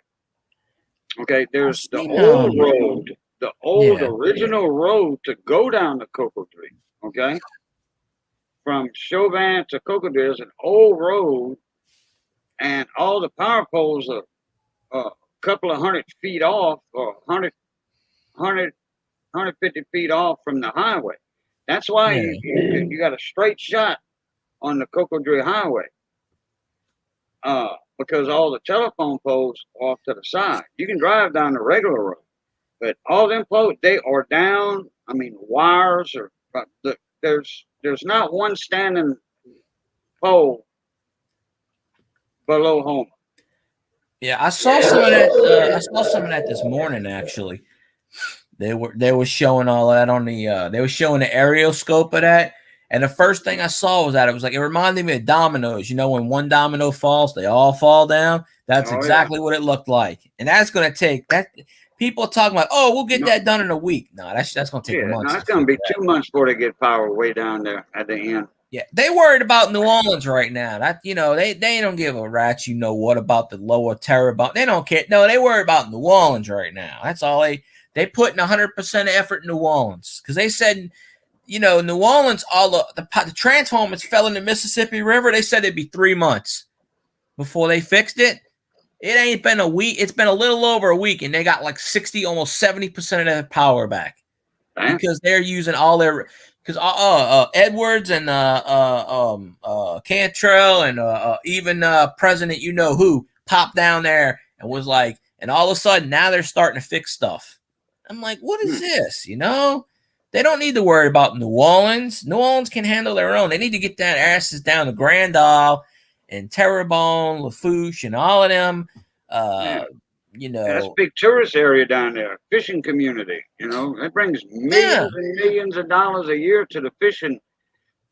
Okay, there's the old road, the old original road to go down to Coco-Tree. Okay, from Chauvin to Coco-Tree, there's an old road, and all the power poles are a couple of 100 feet off, or 150 feet off from the highway. That's why you got a straight shot on the Coco-Tree highway, because all the telephone poles are off to the side. You can drive down the regular road, but all them poles, they are down. I mean, wires are. There's not one standing pole below Houma. Yeah, I saw some of that. I saw some of that this morning. Actually, they were showing all that on the. They were showing the aerial scope of that, and the first thing I saw was that it was like, it reminded me of dominoes. When one domino falls, they all fall down. That's exactly what it looked like, and that's going to take that. People are talking about, we'll get that done in a week. No, that's going to take months. No, it's going to be 2 months before they get power way down there at the end. Yeah, they worried about New Orleans right now. That they don't give a rat's what about the lower Terrebonne. They don't care. No, they worry about New Orleans right now. That's all they put in 100% effort in New Orleans, because they said, New Orleans, all the transformers fell in the Mississippi River. They said it'd be 3 months before they fixed it. It ain't been a week. It's been a little over a week, and they got like 60, almost 70% of their power back. Damn. Because they're using all their, because Edwards and Cantrell and even President who popped down there and was like, and all of a sudden now they're starting to fix stuff. I'm like, what is this? They don't need to worry about New Orleans. New Orleans can handle their own. They need to get their asses down to Grand Isle and Terrebonne, Lafourche, and all of them. That's a big tourist area down there, fishing community. That brings millions and millions of dollars a year to the fishing,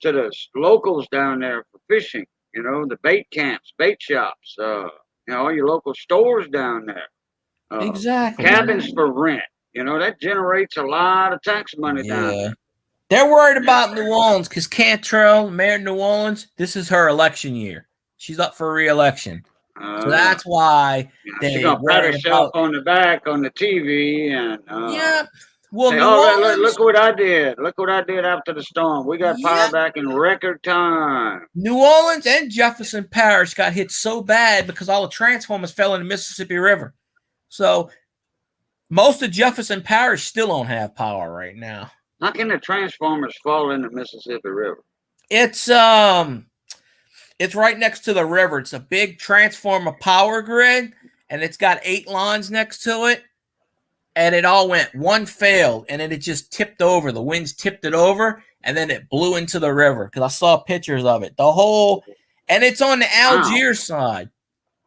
to the locals down there for fishing. The bait camps, bait shops, all your local stores down there. Exactly. Cabins for rent. That generates a lot of tax money down there. They're worried about New Orleans because Cantrell, mayor of New Orleans, this is her election year. She's up for re-election. So that's why she's gonna pat herself on the back on the TV and well, say, look what I did. Look what I did after the storm. We got power back in record time. New Orleans and Jefferson Parish got hit so bad because all the transformers fell in the Mississippi River. So most of Jefferson Parish still don't have power right now. How can the transformers fall in the Mississippi River? It's right next to the river. It's a big transformer power grid, and it's got 8 lines next to it. And it all went, one failed, and then it just tipped over. The winds tipped it over, and then it blew into the river. Because I saw pictures of it. And it's on the Algiers side.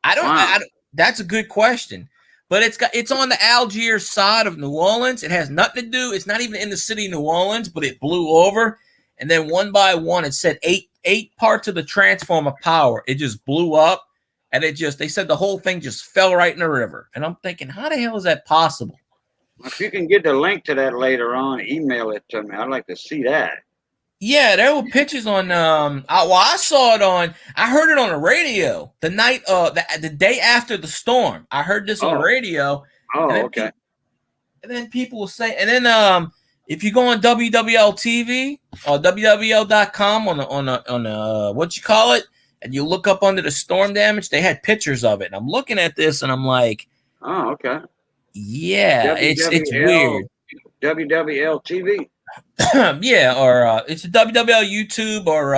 I don't. That's a good question, but it's on the Algiers side of New Orleans. It has nothing to do. It's not even in the city of New Orleans, but it blew over, and then one by one, it said eight parts of the transformer power. It just blew up, and they said the whole thing just fell right in the river. And I'm thinking, how the hell is that possible? If you can get the link to that later on, email it to me. I'd like to see that. Yeah, there were pictures on. I saw it on. I heard it on the radio the night, the day after the storm. I heard this on the radio. Oh, okay. And then people will say, and then if you go on WWL TV or WWL.com on what you call it, and you look up under the storm damage, they had pictures of it. And I'm looking at this, and I'm like, oh, okay. Yeah, it's weird. WWL TV. Yeah, or it's a WWL YouTube, or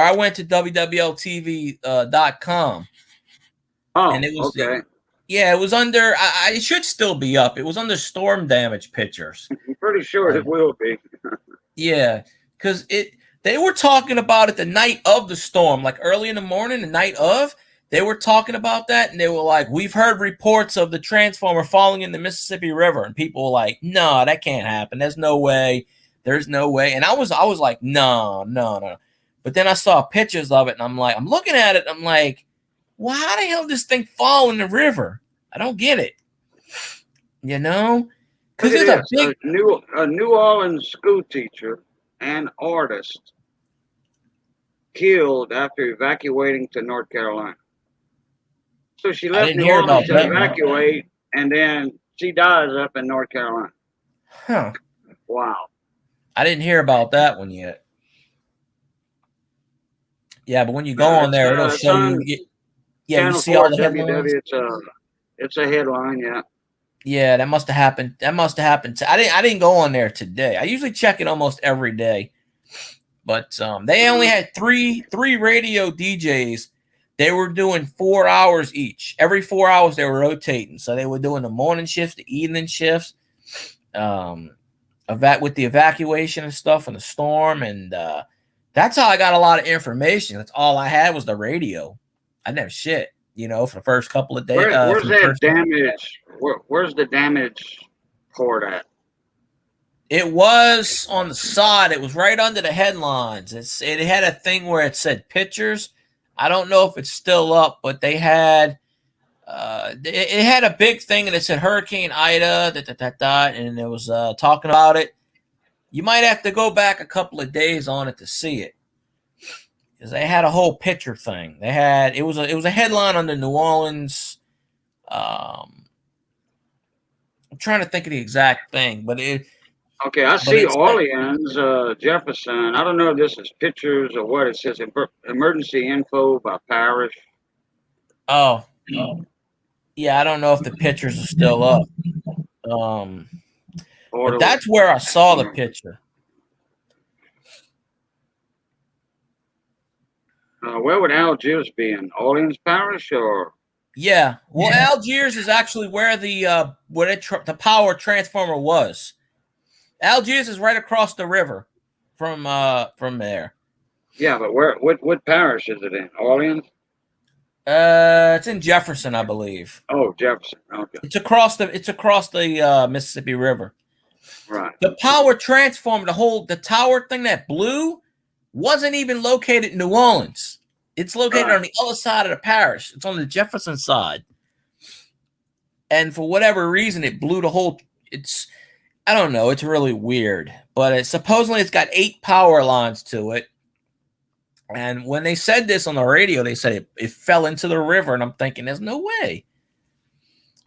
I went to WWLTV.com. And it was okay. Yeah, it was under. It should still be up. It was under storm damage pictures. I'm pretty sure it will be. Yeah, because they were talking about it the night of the storm, like early in the morning, the night of. They were talking about that, and they were like, we've heard reports of the transformer falling in the Mississippi River. And people were like, no, that can't happen. There's no way. There's no way. And I was like, no. But then I saw pictures of it, and I'm looking at it, I'm like, well, how the hell did this thing fall in the river? I don't get it. You know? Because it's a New Orleans school teacher and artist killed after evacuating to North Carolina. So she left New Orleans to evacuate, and then she dies up in North Carolina. Huh. Wow. I didn't hear about that one yet. Yeah, but when you go on there, it'll show you. Yeah, you see all the headlines. It's a headline, yeah. Yeah, that must have happened. I didn't go on there today. I usually check it almost every day. But they only had three radio DJs. They were doing 4 hours each. Every 4 hours, they were rotating. So they were doing the morning shifts, the evening shifts, with the evacuation and stuff and the storm. And that's how I got a lot of information. That's all I had was the radio. I didn't have shit, for the first couple of days. Where's that damage? Where's the damage port at? It was on the side. It was right under the headlines. It had a thing where it said pictures. I don't know if it's still up, but they had it had a big thing, and it said Hurricane Ida, and it was talking about it. You might have to go back a couple of days on it to see it, because they had a whole picture thing. It was a headline on the New Orleans. I'm trying to think of the exact thing, but it. Okay, I see Orleans, Jefferson. I don't know if this is pictures or what. It says emergency info by parish. Oh, yeah. I don't know if the pictures are still up. But that's where I saw the picture. Where would Algiers be in? Orleans Parish or? Yeah. Well, Algiers is actually where the power transformer was. Algiers is right across the river from there. Yeah, but what parish is it in? Orleans? It's in Jefferson, I believe. Oh, Jefferson. Okay. It's across the Mississippi River. Right. The power transformer, the tower thing that blew, wasn't even located in New Orleans. It's located on the other side of the parish. It's on the Jefferson side. And for whatever reason, it blew the whole. I don't know. It's really weird, but supposedly it's got 8 power lines to it. And when they said this on the radio, they said it fell into the river, and I'm thinking, there's no way.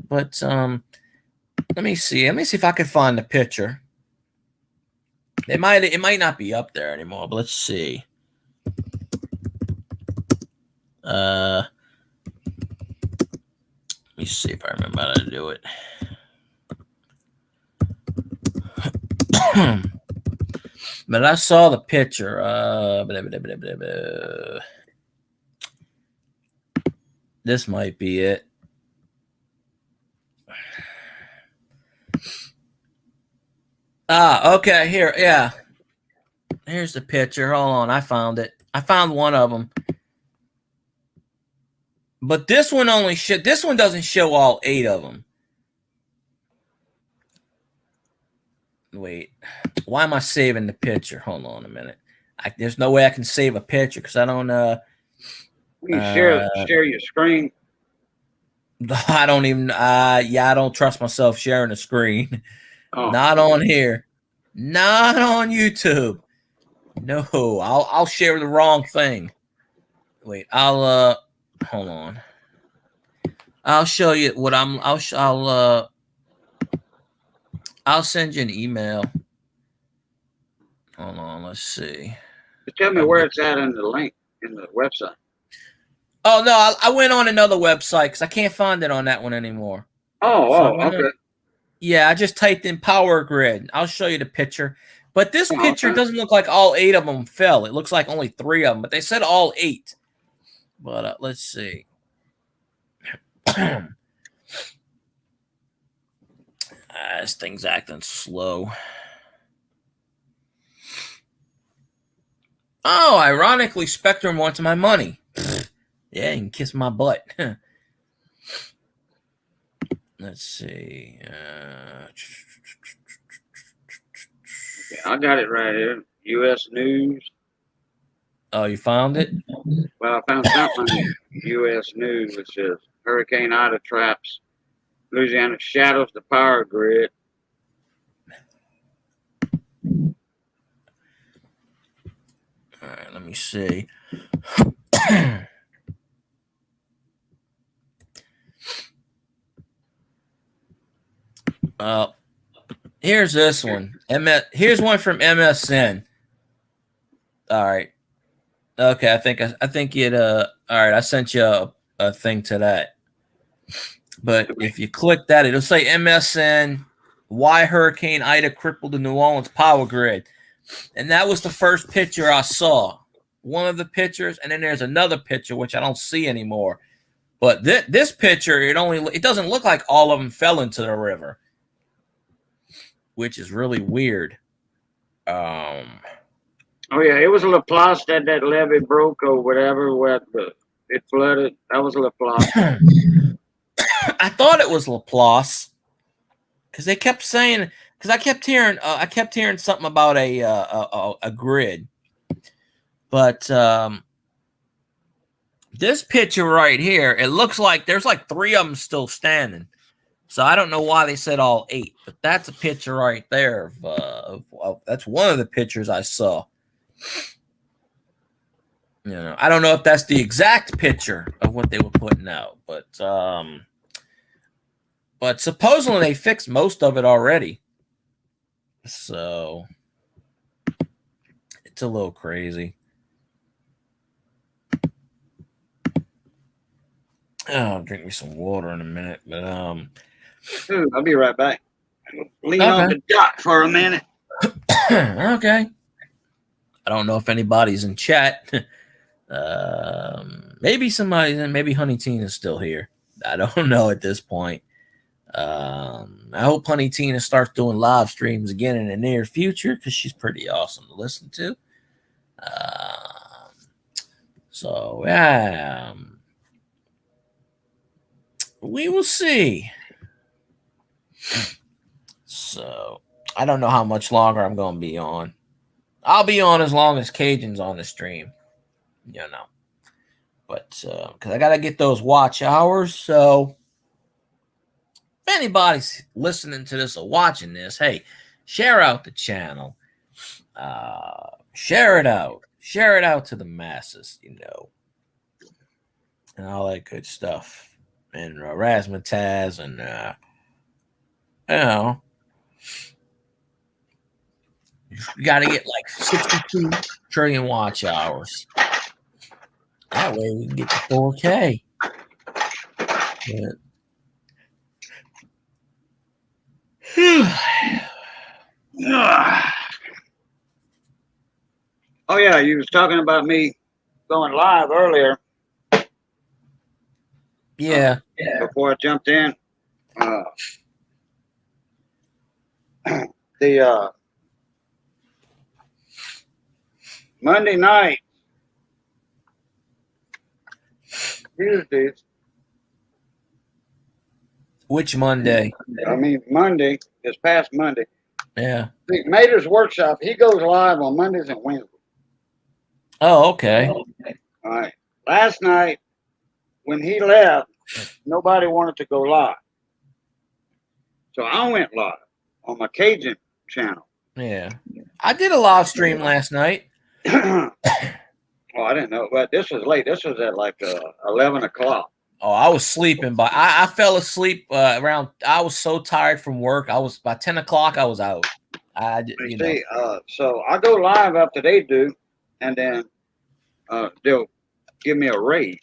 But let me see. Let me see if I can find the picture. It might not be up there anymore, but let's see. Let me see if I remember how to do it. But I saw the picture. This might be it. Okay. Here, yeah. Here's the picture. Hold on, I found it. I found one of them. But this one this one doesn't show all 8 of them. Wait, why am I saving the picture? Hold on a minute. There's no way I can save a picture because I don't. You share your screen. I don't even. Yeah, I don't trust myself sharing a screen. Oh. Not on here. Not on YouTube. No, I'll share the wrong thing. Wait, hold on. I'll show you what I'll send you an email. Hold on, let's see. Tell me where it's at in the link in the website. Oh no, I went on another website because I can't find it on that one anymore. Okay. Yeah, I just typed in Power Grid. I'll show you the picture. But this picture doesn't look like all 8 of them fell. It looks like only 3 of them, but they said all 8. But let's see. This thing's acting slow. Oh, ironically, Spectrum wants my money. Yeah, you can kiss my butt. Let's see. I got it right here. U.S. News. Oh, you found it? Well, I found something in U.S. News which says Hurricane Ida traps Louisiana shadows the power grid. All right, let me see. Here's this one. Here's one from MSN. All right. Okay, I think it. All right, I sent you a thing to that. But if you click that, it'll say MSN. Why Hurricane Ida crippled the New Orleans power grid, and that was the first picture I saw. One of the pictures, and then there's another picture which I don't see anymore. But this picture, it doesn't look like all of them fell into the river, which is really weird. Oh yeah, it was Laplace that levee broke or whatever where it flooded. That was Laplace. I thought it was Laplace because they kept saying, because I kept hearing something about a grid, but this picture right here, it looks like there's like 3 of them still standing. So I don't know why they said all 8, but that's a picture right there of that's one of the pictures I saw. You know, I don't know if that's the exact picture of what they were putting out, but supposedly they fixed most of it already. So it's a little crazy. I'll drink me some water in a minute, but I'll be right back. Lean on the dock for a minute. Okay. I don't know if anybody's in chat. Maybe somebody's in. Maybe Honey Teen is still here. I don't know at this point. I hope Honey Tina starts doing live streams again in the near future because she's pretty awesome to listen to. So yeah, we will see. So I don't know how much longer I'm going to be on. I'll be on as long as Cajun's on the stream, you know. But because I got to get those watch hours. So if anybody's listening to this or watching this, hey, share out the channel. Share it out. Share it out to the masses, you know. And all that good stuff. And razzmatazz and, you know. You got to get like 62 trillion watch hours. That way we can get to 4K. But Oh yeah, you was talking about me going live earlier. Yeah. Before I jumped in, the Monday night, Tuesdays. Which Monday? I mean Monday, this past Monday. Yeah. The Mater's Workshop. He goes live on Mondays and Wednesdays. Oh, okay. All right. Last night, when he left, nobody wanted to go live, so I went live on my Cajun channel. Yeah. I did a live stream last night. Oh, I didn't know, but this was late. This was at like 11 o'clock. Oh, I was sleeping, but I fell asleep around. I was so tired from work. I was by 10 o'clock. I was out. You see, so I go live after they do, and then they'll give me a raise.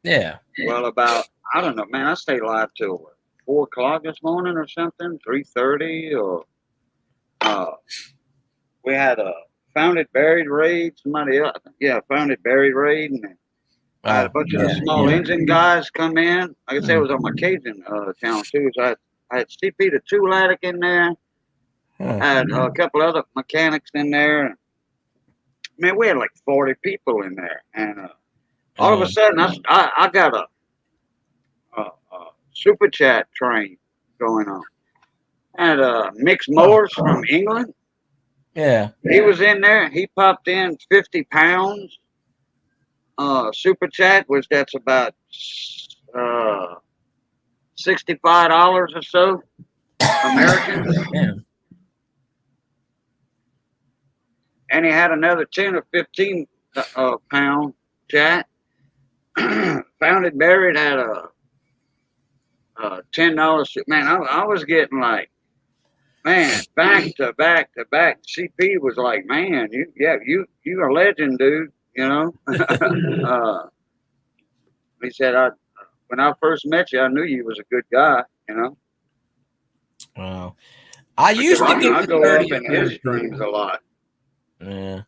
Yeah. Well, about I don't know, man. I stayed live till 4 o'clock this morning or something, 3:30, or we had a founded buried raid. Somebody else, founded buried raid, and I had a bunch of the small engine guys come in. Like I said, it was on my Cajun channel too. So I had CP the Two-Laddick in there. I had a couple other mechanics in there. Man, we had like 40 people in there, and all of a sudden, I got a super chat train going on. And Mick Morris from England. Yeah. He was in there. He popped in 50 pounds. Super chat, which that's about $65 or so American. Yeah. And he had another 10 or 15 pound chat. Founded Buried had a $10. Man, I was getting like, man, back to back to back. CP was like, man, you a legend, dude. You know. He said, when I first met you, I knew you was a good guy. You know. Wow. I used to get I go up in his streams a lot. Yeah.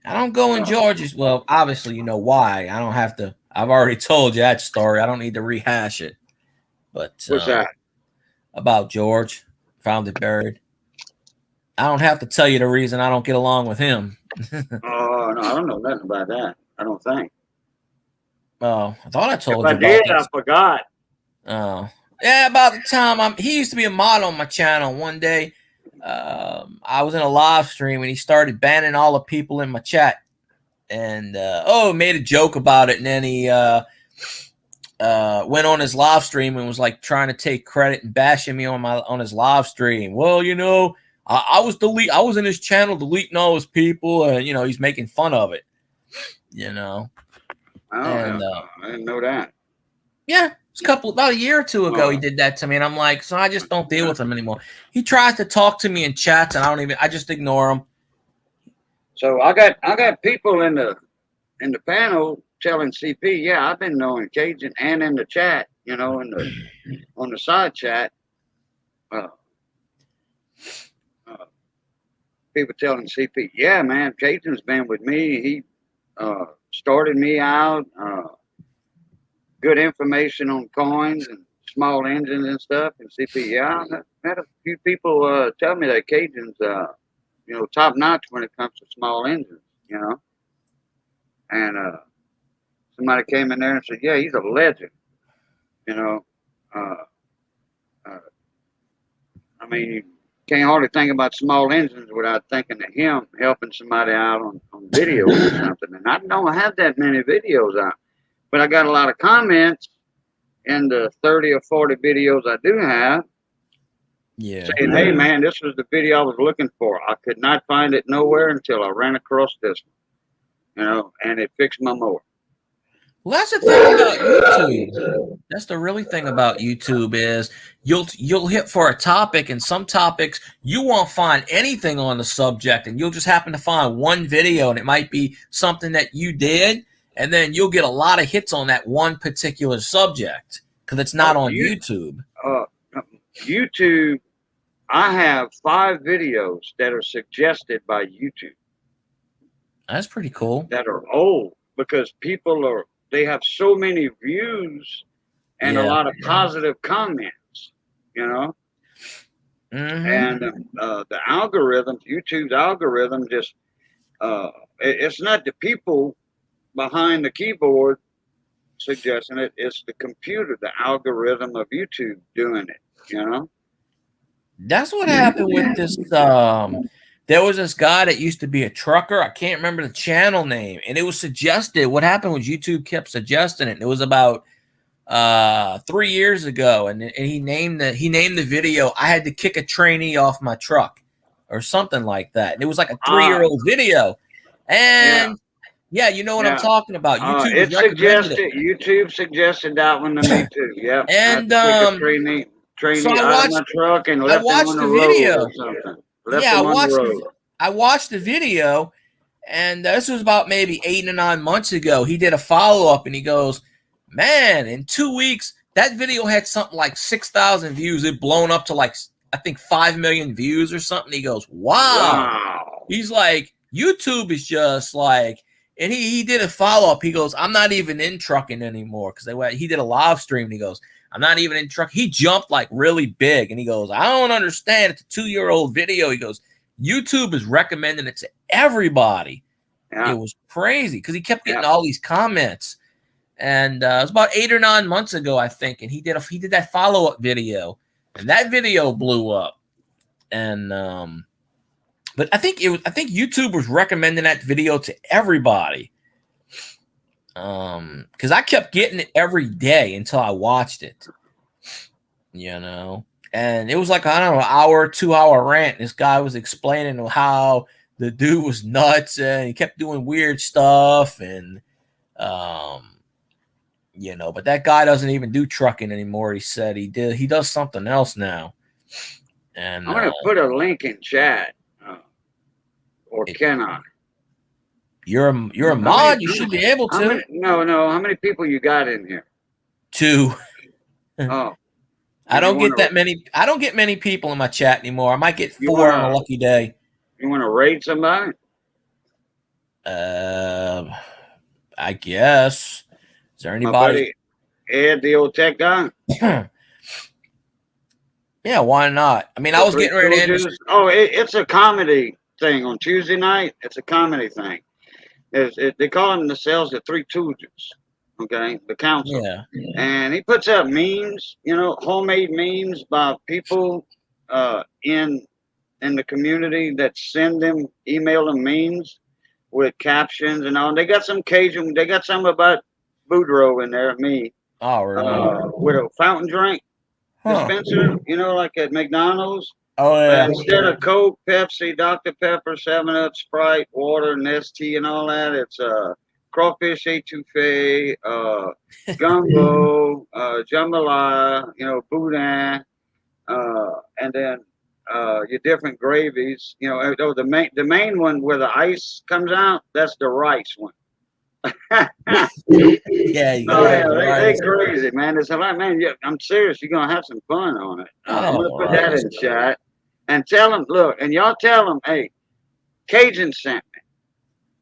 I don't go in George's. Well, obviously, you know why. I don't have to. I've already told you that story. I don't need to rehash it. But what's that? About George, Founded Buried. I don't have to tell you the reason I don't get along with him. Oh, no, I don't know nothing about that. I don't think. Oh, I thought I told you. If I did, I forgot. Oh, yeah. About the time he used to be a mod on my channel. One day, I was in a live stream and he started banning all the people in my chat, and made a joke about it, and then he went on his live stream and was like trying to take credit and bashing me on his live stream. Well, you know, I was in his channel deleting all his people, and you know, he's making fun of it. You know. Oh, and, I didn't know that. Yeah, it's about a year or two ago he did that to me, and I'm like, so I just don't deal with him anymore. He tries to talk to me in chats, and I just ignore him. So I got people in the panel telling CP, yeah, I've been knowing Cajun, and in the chat, you know, on the side chat, people telling CP, yeah, man, Cajun's been with me. He started me out. Good information on coins and small engines and stuff. And CP, yeah, I had a few people tell me that Cajun's, you know, top notch when it comes to small engines, you know. And somebody came in there and said, yeah, he's a legend, you know. I mean, you can't hardly think about small engines without thinking of him helping somebody out on video or something. And I don't have that many videos out, but I got a lot of comments in the 30 or 40 videos I do have. Yeah. Saying, hey, man, this was the video I was looking for. I could not find it nowhere until I ran across this one, you know, and it fixed my mower. Well, that's the thing about YouTube. That's the really thing about YouTube is you'll hit for a topic, and some topics you won't find anything on the subject, and you'll just happen to find one video, and it might be something that you did, and then you'll get a lot of hits on that one particular subject because it's not on YouTube. YouTube, I have 5 videos that are suggested by YouTube That's pretty cool. that are old because they have so many views and a Yeah. lot of positive comments, you know. Mm-hmm. And the algorithm, YouTube's algorithm, just it's not the people behind the keyboard suggesting it; it's the computer, the algorithm of YouTube doing it. You know? That's what happened with this. There was this guy that used to be a trucker. I can't remember the channel name, and it was suggested. What happened was YouTube kept suggesting it. It was about 3 years ago, and he named the video. I had to kick a trainee off my truck, or something like that. And it was like a 3-year-old video, Yeah, and yeah, you know what I'm yeah. talking about. YouTube has recommended it, YouTube suggested that one to me too. Yep, I had and to take a so trainee out of my truck and I left him on watched the the road video. or something. Left Yeah, him on the road. I watched the video, and this was about maybe 8 or 9 months ago. He did a follow up, and he goes, "Man, in 2 weeks, that video had something like 6,000 views. It blown up to like I think 5 million views or something." He goes, "Wow." Wow. He's like, YouTube is just like, and he did a follow up. He goes, "I'm not even in trucking anymore," because he did a live stream. And he goes, "I'm not even in truck." He jumped like really big, and he goes, "I don't understand. It's a 2-year-old video." He goes, "YouTube is recommending it to everybody." Yeah, It was crazy because he kept getting yeah. all these comments, and it was about 8 or 9 months ago, I think, and he did that follow up video, and that video blew up, and but I think YouTube was recommending that video to everybody, because I kept getting it every day until I watched it, and it was like, I don't know, hour, 2 hour rant. This guy was explaining how the dude was nuts and he kept doing weird stuff, and but that guy doesn't even do trucking anymore. He said he does something else now, and I'm gonna put a link in chat, or can I? you're a How many? mod. You should be able How to. many? No. How many people you got in here? To Oh, I you don't want get that to? many. I don't get many people in my chat anymore. I might get You 4 on want a to? lucky day. You want to raid somebody? Uh, I guess. Is there My anybody? buddy Ed, the old tech guy. Yeah, why not? I mean, I The was Three getting ready to end this. Stooges. Oh, it's a comedy thing on Tuesday night. It's a comedy thing. They call them themselves the Three Stooges. Okay, the council. Yeah. And he puts up memes, homemade memes by people in the community that email them memes with captions and all. They got some Cajun. They got some about Boudreaux in there, me, Oh, really? with a fountain drink Huh. dispenser, like at McDonald's. Oh, But yeah. instead of Coke, Pepsi, Dr. Pepper, 7-Up, Sprite, water, Nestea, and all that, it's crawfish etouffee, gumbo, jambalaya, boudin, and then your different gravies. The main one where the ice comes out, that's the rice one. Yeah, you Oh gotta yeah, have the they rice. crazy, man. It's like, man, yeah, I'm serious. You're gonna have some fun on it. I'm gonna Oh, put that rice. in chat and tell them, look, and y'all tell them, hey, Cajun sent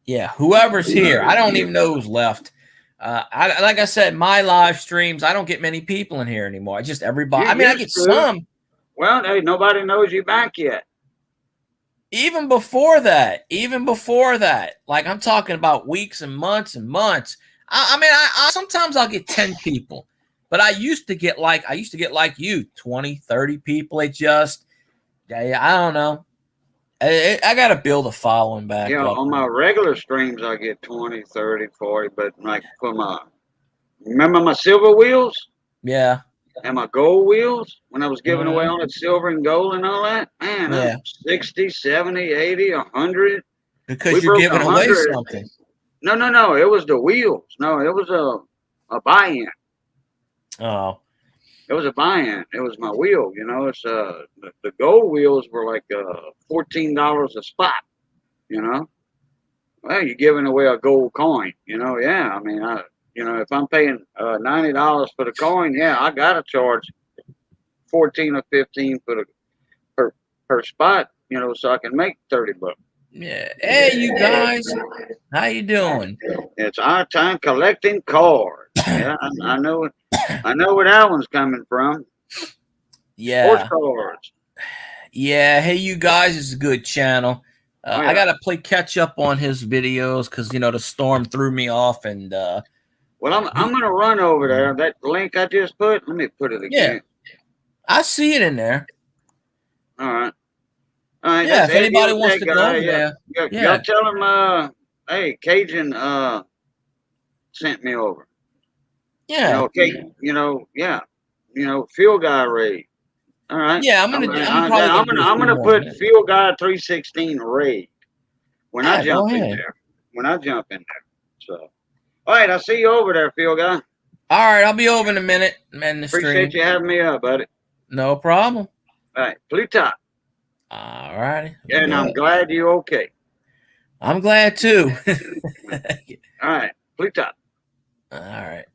Yeah, whoever's here. I don't even know who's left. Like I said, my live streams, I don't get many people in here anymore. I just everybody. me. I You mean, I used get to. some. Well, hey, nobody knows you back yet. Even before that, like I'm talking about weeks and months and months. I mean, I sometimes I'll get 10 people, but I used to get like you, 20, 30 people. It just, I don't know. I got to build a following back up. On my regular streams, I get 20, 30, 40, but like remember my silver wheels Yeah. and my gold wheels when I was giving away Mhm. all that silver and gold and all that? Man, Yeah. 60, 70, 80, 100. Because We you're broke giving away 100. something. No. It was the wheels. No, it was a buy-in. Oh. It was a buy-in. It was my wheel. It's the gold wheels were like $14 a spot. Well, you're giving away a gold coin. Yeah. I mean, if I'm paying $90 for the coin, yeah, I gotta charge 14 or 15 for the per spot, so I can make $30. Yeah. Hey, you guys, how you doing? It's our time collecting cards. Yeah, I know. I know where that one's coming from. Sports Yeah. cards. Yeah. Hey, you guys, it's a good channel. Oh, I yeah. gotta play catch up on his videos because the storm threw me off, and Well, I'm gonna run over there. That link I just put. Let me put it yeah, again. I see it in there. All right. All right. Yeah, That's if anybody ABO wants Tech to go guy. over Yeah. there, Y'all yeah, tell him. Hey, Cajun. Sent me over. yeah, Yeah. Field guy raid. All right. yeah. I'm probably gonna do a I'm few gonna more. put Yeah, field guy 316 raid when I yeah, go jump in ahead. there. When I jump in there. So, all right. I see you over there, field guy. All right, I'll be over in a minute, man. The Appreciate stream, you having me up, buddy. no problem. All right. Plutot. All righty, be And I'm good. glad you're okay. I'm glad too. All right. Plutot. All right.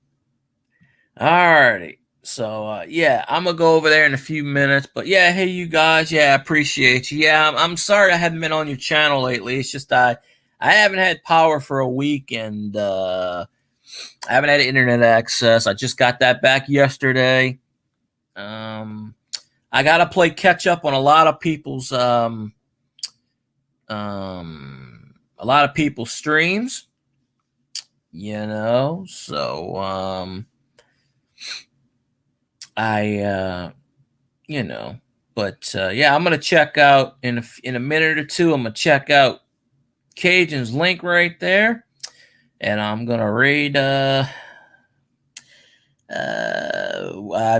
Alrighty. So yeah, I'm gonna go over there in a few minutes. But yeah, hey you guys, yeah, I appreciate you. Yeah, I'm sorry I haven't been on your channel lately. It's just I haven't had power for a week, and I haven't had internet access. I just got that back yesterday. I gotta play catch up on a lot of people's streams. So I but yeah, I'm gonna check out in a minute or two. I'm gonna check out Cajun's link right there, and I'm gonna raid. I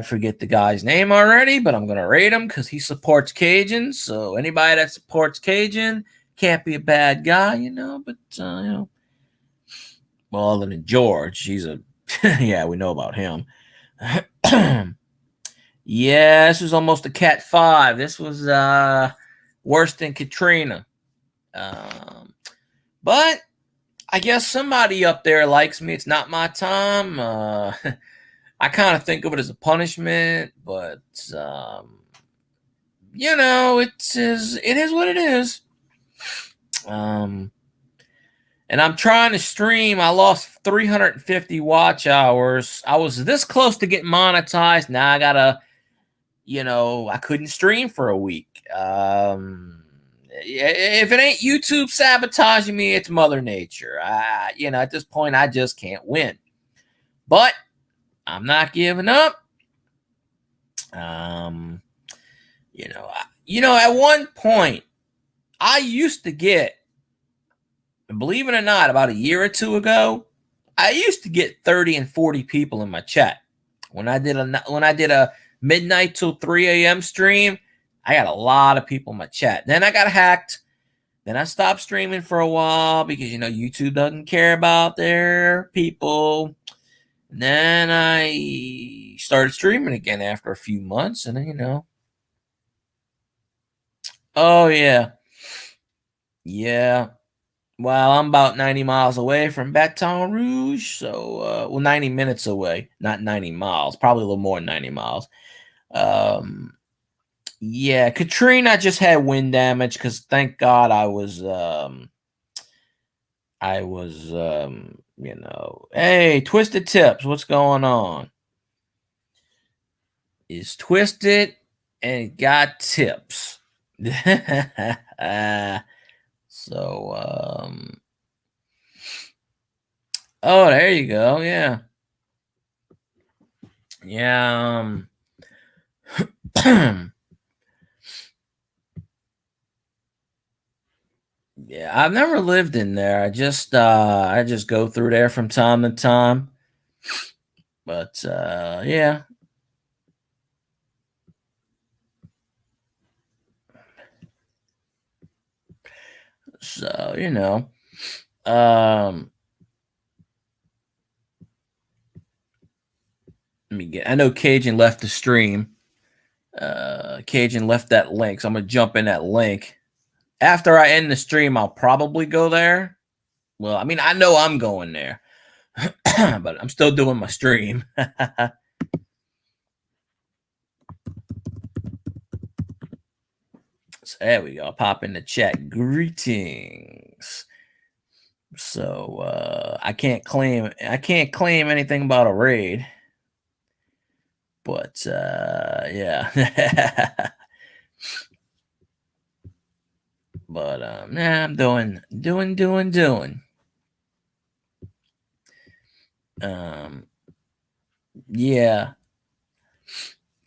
forget the guy's name already, but I'm gonna raid him because he supports Cajun. So anybody that supports Cajun can't be a bad guy, But well, other than George, he's a yeah, we know about him. Yeah, this was almost a Cat 5. This was worse than Katrina. But I guess somebody up there likes me. It's not my time. I kind of think of it as a punishment, but it is what it is. And I'm trying to stream. I lost 350 watch hours. I was this close to getting monetized. Now I gotta, I couldn't stream for a week. If it ain't YouTube sabotaging me, it's Mother Nature. At this point, I just can't win. But I'm not giving up. At one point, I used to get, believe it or not, about a year or two ago, I used to get 30 and 40 people in my chat. When I did a midnight till 3 a.m. stream, I got a lot of people in my chat. Then I got hacked. Then I stopped streaming for a while because, YouTube doesn't care about their people. And then I started streaming again after a few months. And then, oh, yeah. Yeah. Well, I'm about 90 miles away from Baton Rouge. So, 90 minutes away. Not 90 miles. Probably a little more than 90 miles. Yeah, Katrina just had wind damage because thank God I was hey, Twisted Tips, what's going on? It's twisted and got tips. So oh, there you go. Yeah. Yeah, yeah, I've never lived in there. I just go through there from time to time. But yeah. So, I know Cajun left the stream. Cajun left that link, so I'm gonna jump in that link. After I end the stream, I'll probably go there. Well, I mean, I know I'm going there, but I'm still doing my stream. There we go. Pop in the chat. Greetings. So I can't claim anything about a raid. But yeah. But I'm doing. Yeah.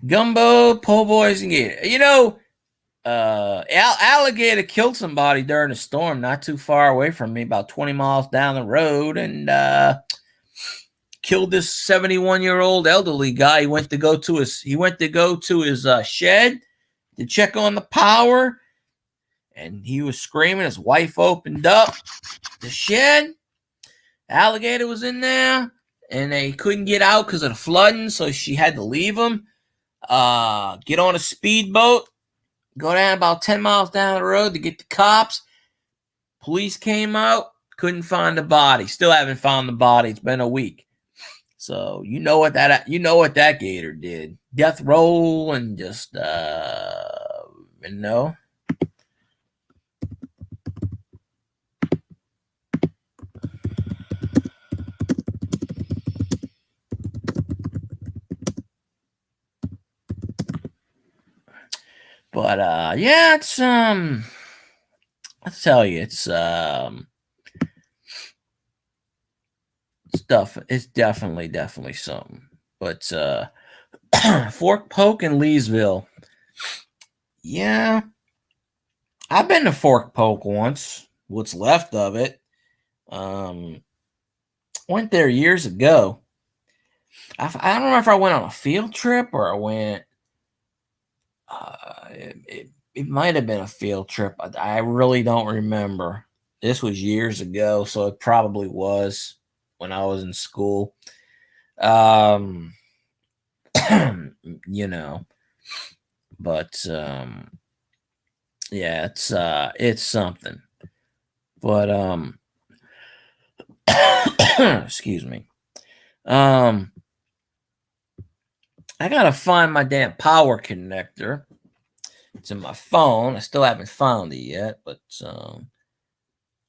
Gumbo, po' boys, and gator. Alligator killed somebody during a storm not too far away from me, about 20 miles down the road, and killed this 71-year-old elderly guy. He went to go to his shed to check on the power, and he was screaming. His wife opened up the shed. Alligator was in there, and they couldn't get out because of the flooding, so she had to leave him. Get on a speedboat, go down about 10 miles down the road to get the cops. Police came out, couldn't find the body. Still haven't found the body. It's been a week. So you know what that gator did. Death roll and just But yeah, it's I'll tell you, it's stuff. It's definitely something. But Fork Poke in Leesville. Yeah, I've been to Fork Poke once. What's left of it. Went there years ago. I don't know if I went on a field trip or I went. It might have been a field trip. I really don't remember. This was years ago, so it probably was when I was in school. But yeah, it's something. But excuse me. I gotta find my damn power connector. It's in my phone. I still haven't found it yet, but all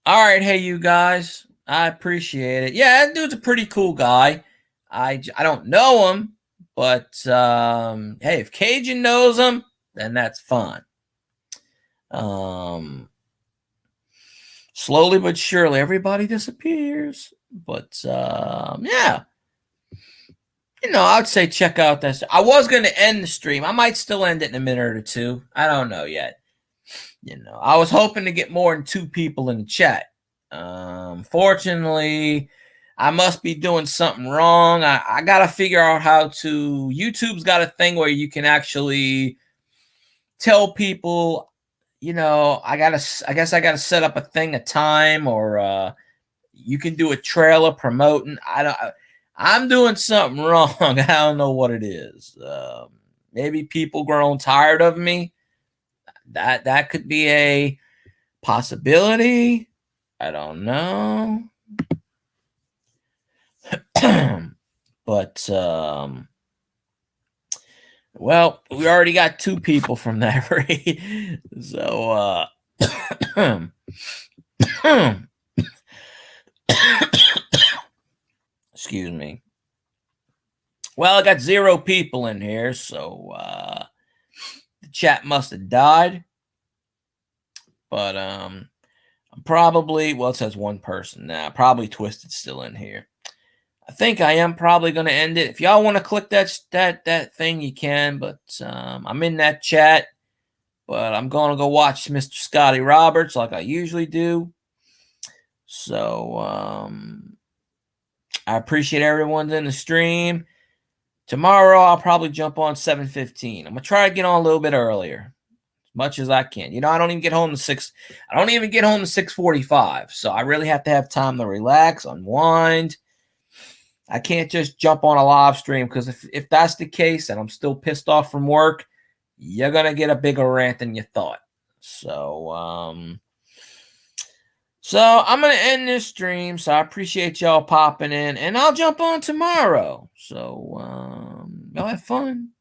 right, hey you guys, I appreciate it. Yeah, that dude's a pretty cool guy. I don't know him, but hey, if Cajun knows him, then that's fine. Slowly but surely, everybody disappears. But yeah. I'd say check out that. I was going to end the stream. I might still end it in a minute or two. I don't know yet. I was hoping to get more than 2 people in the chat. Fortunately, I must be doing something wrong. I got to figure out how to. YouTube's got a thing where you can actually tell people, I guess I got to set up a time, or you can do a trailer promoting. I'm doing something wrong. I don't know what it is. Maybe people grown tired of me. That could be a possibility. I don't know. But well, we already got 2 people from that rate. So excuse me. Well, I got 0 people in here, so the chat must have died. But I'm probably, well, it says 1 person now. Probably Twisted still in here. I think I am probably going to end it. If y'all want to click that thing, you can. But I'm in that chat. But I'm going to go watch Mr. Scotty Roberts like I usually do. So I appreciate everyone's in the stream. Tomorrow I'll probably jump on 7:15. I'm gonna try to get on a little bit earlier, as much as I can. I don't even get home to 6. I don't even get home to 6:45. So I really have to have time to relax, unwind. I can't just jump on a live stream, because if that's the case and I'm still pissed off from work, you're gonna get a bigger rant than you thought. So I'm going to end this stream. So I appreciate y'all popping in, and I'll jump on tomorrow. So y'all have fun.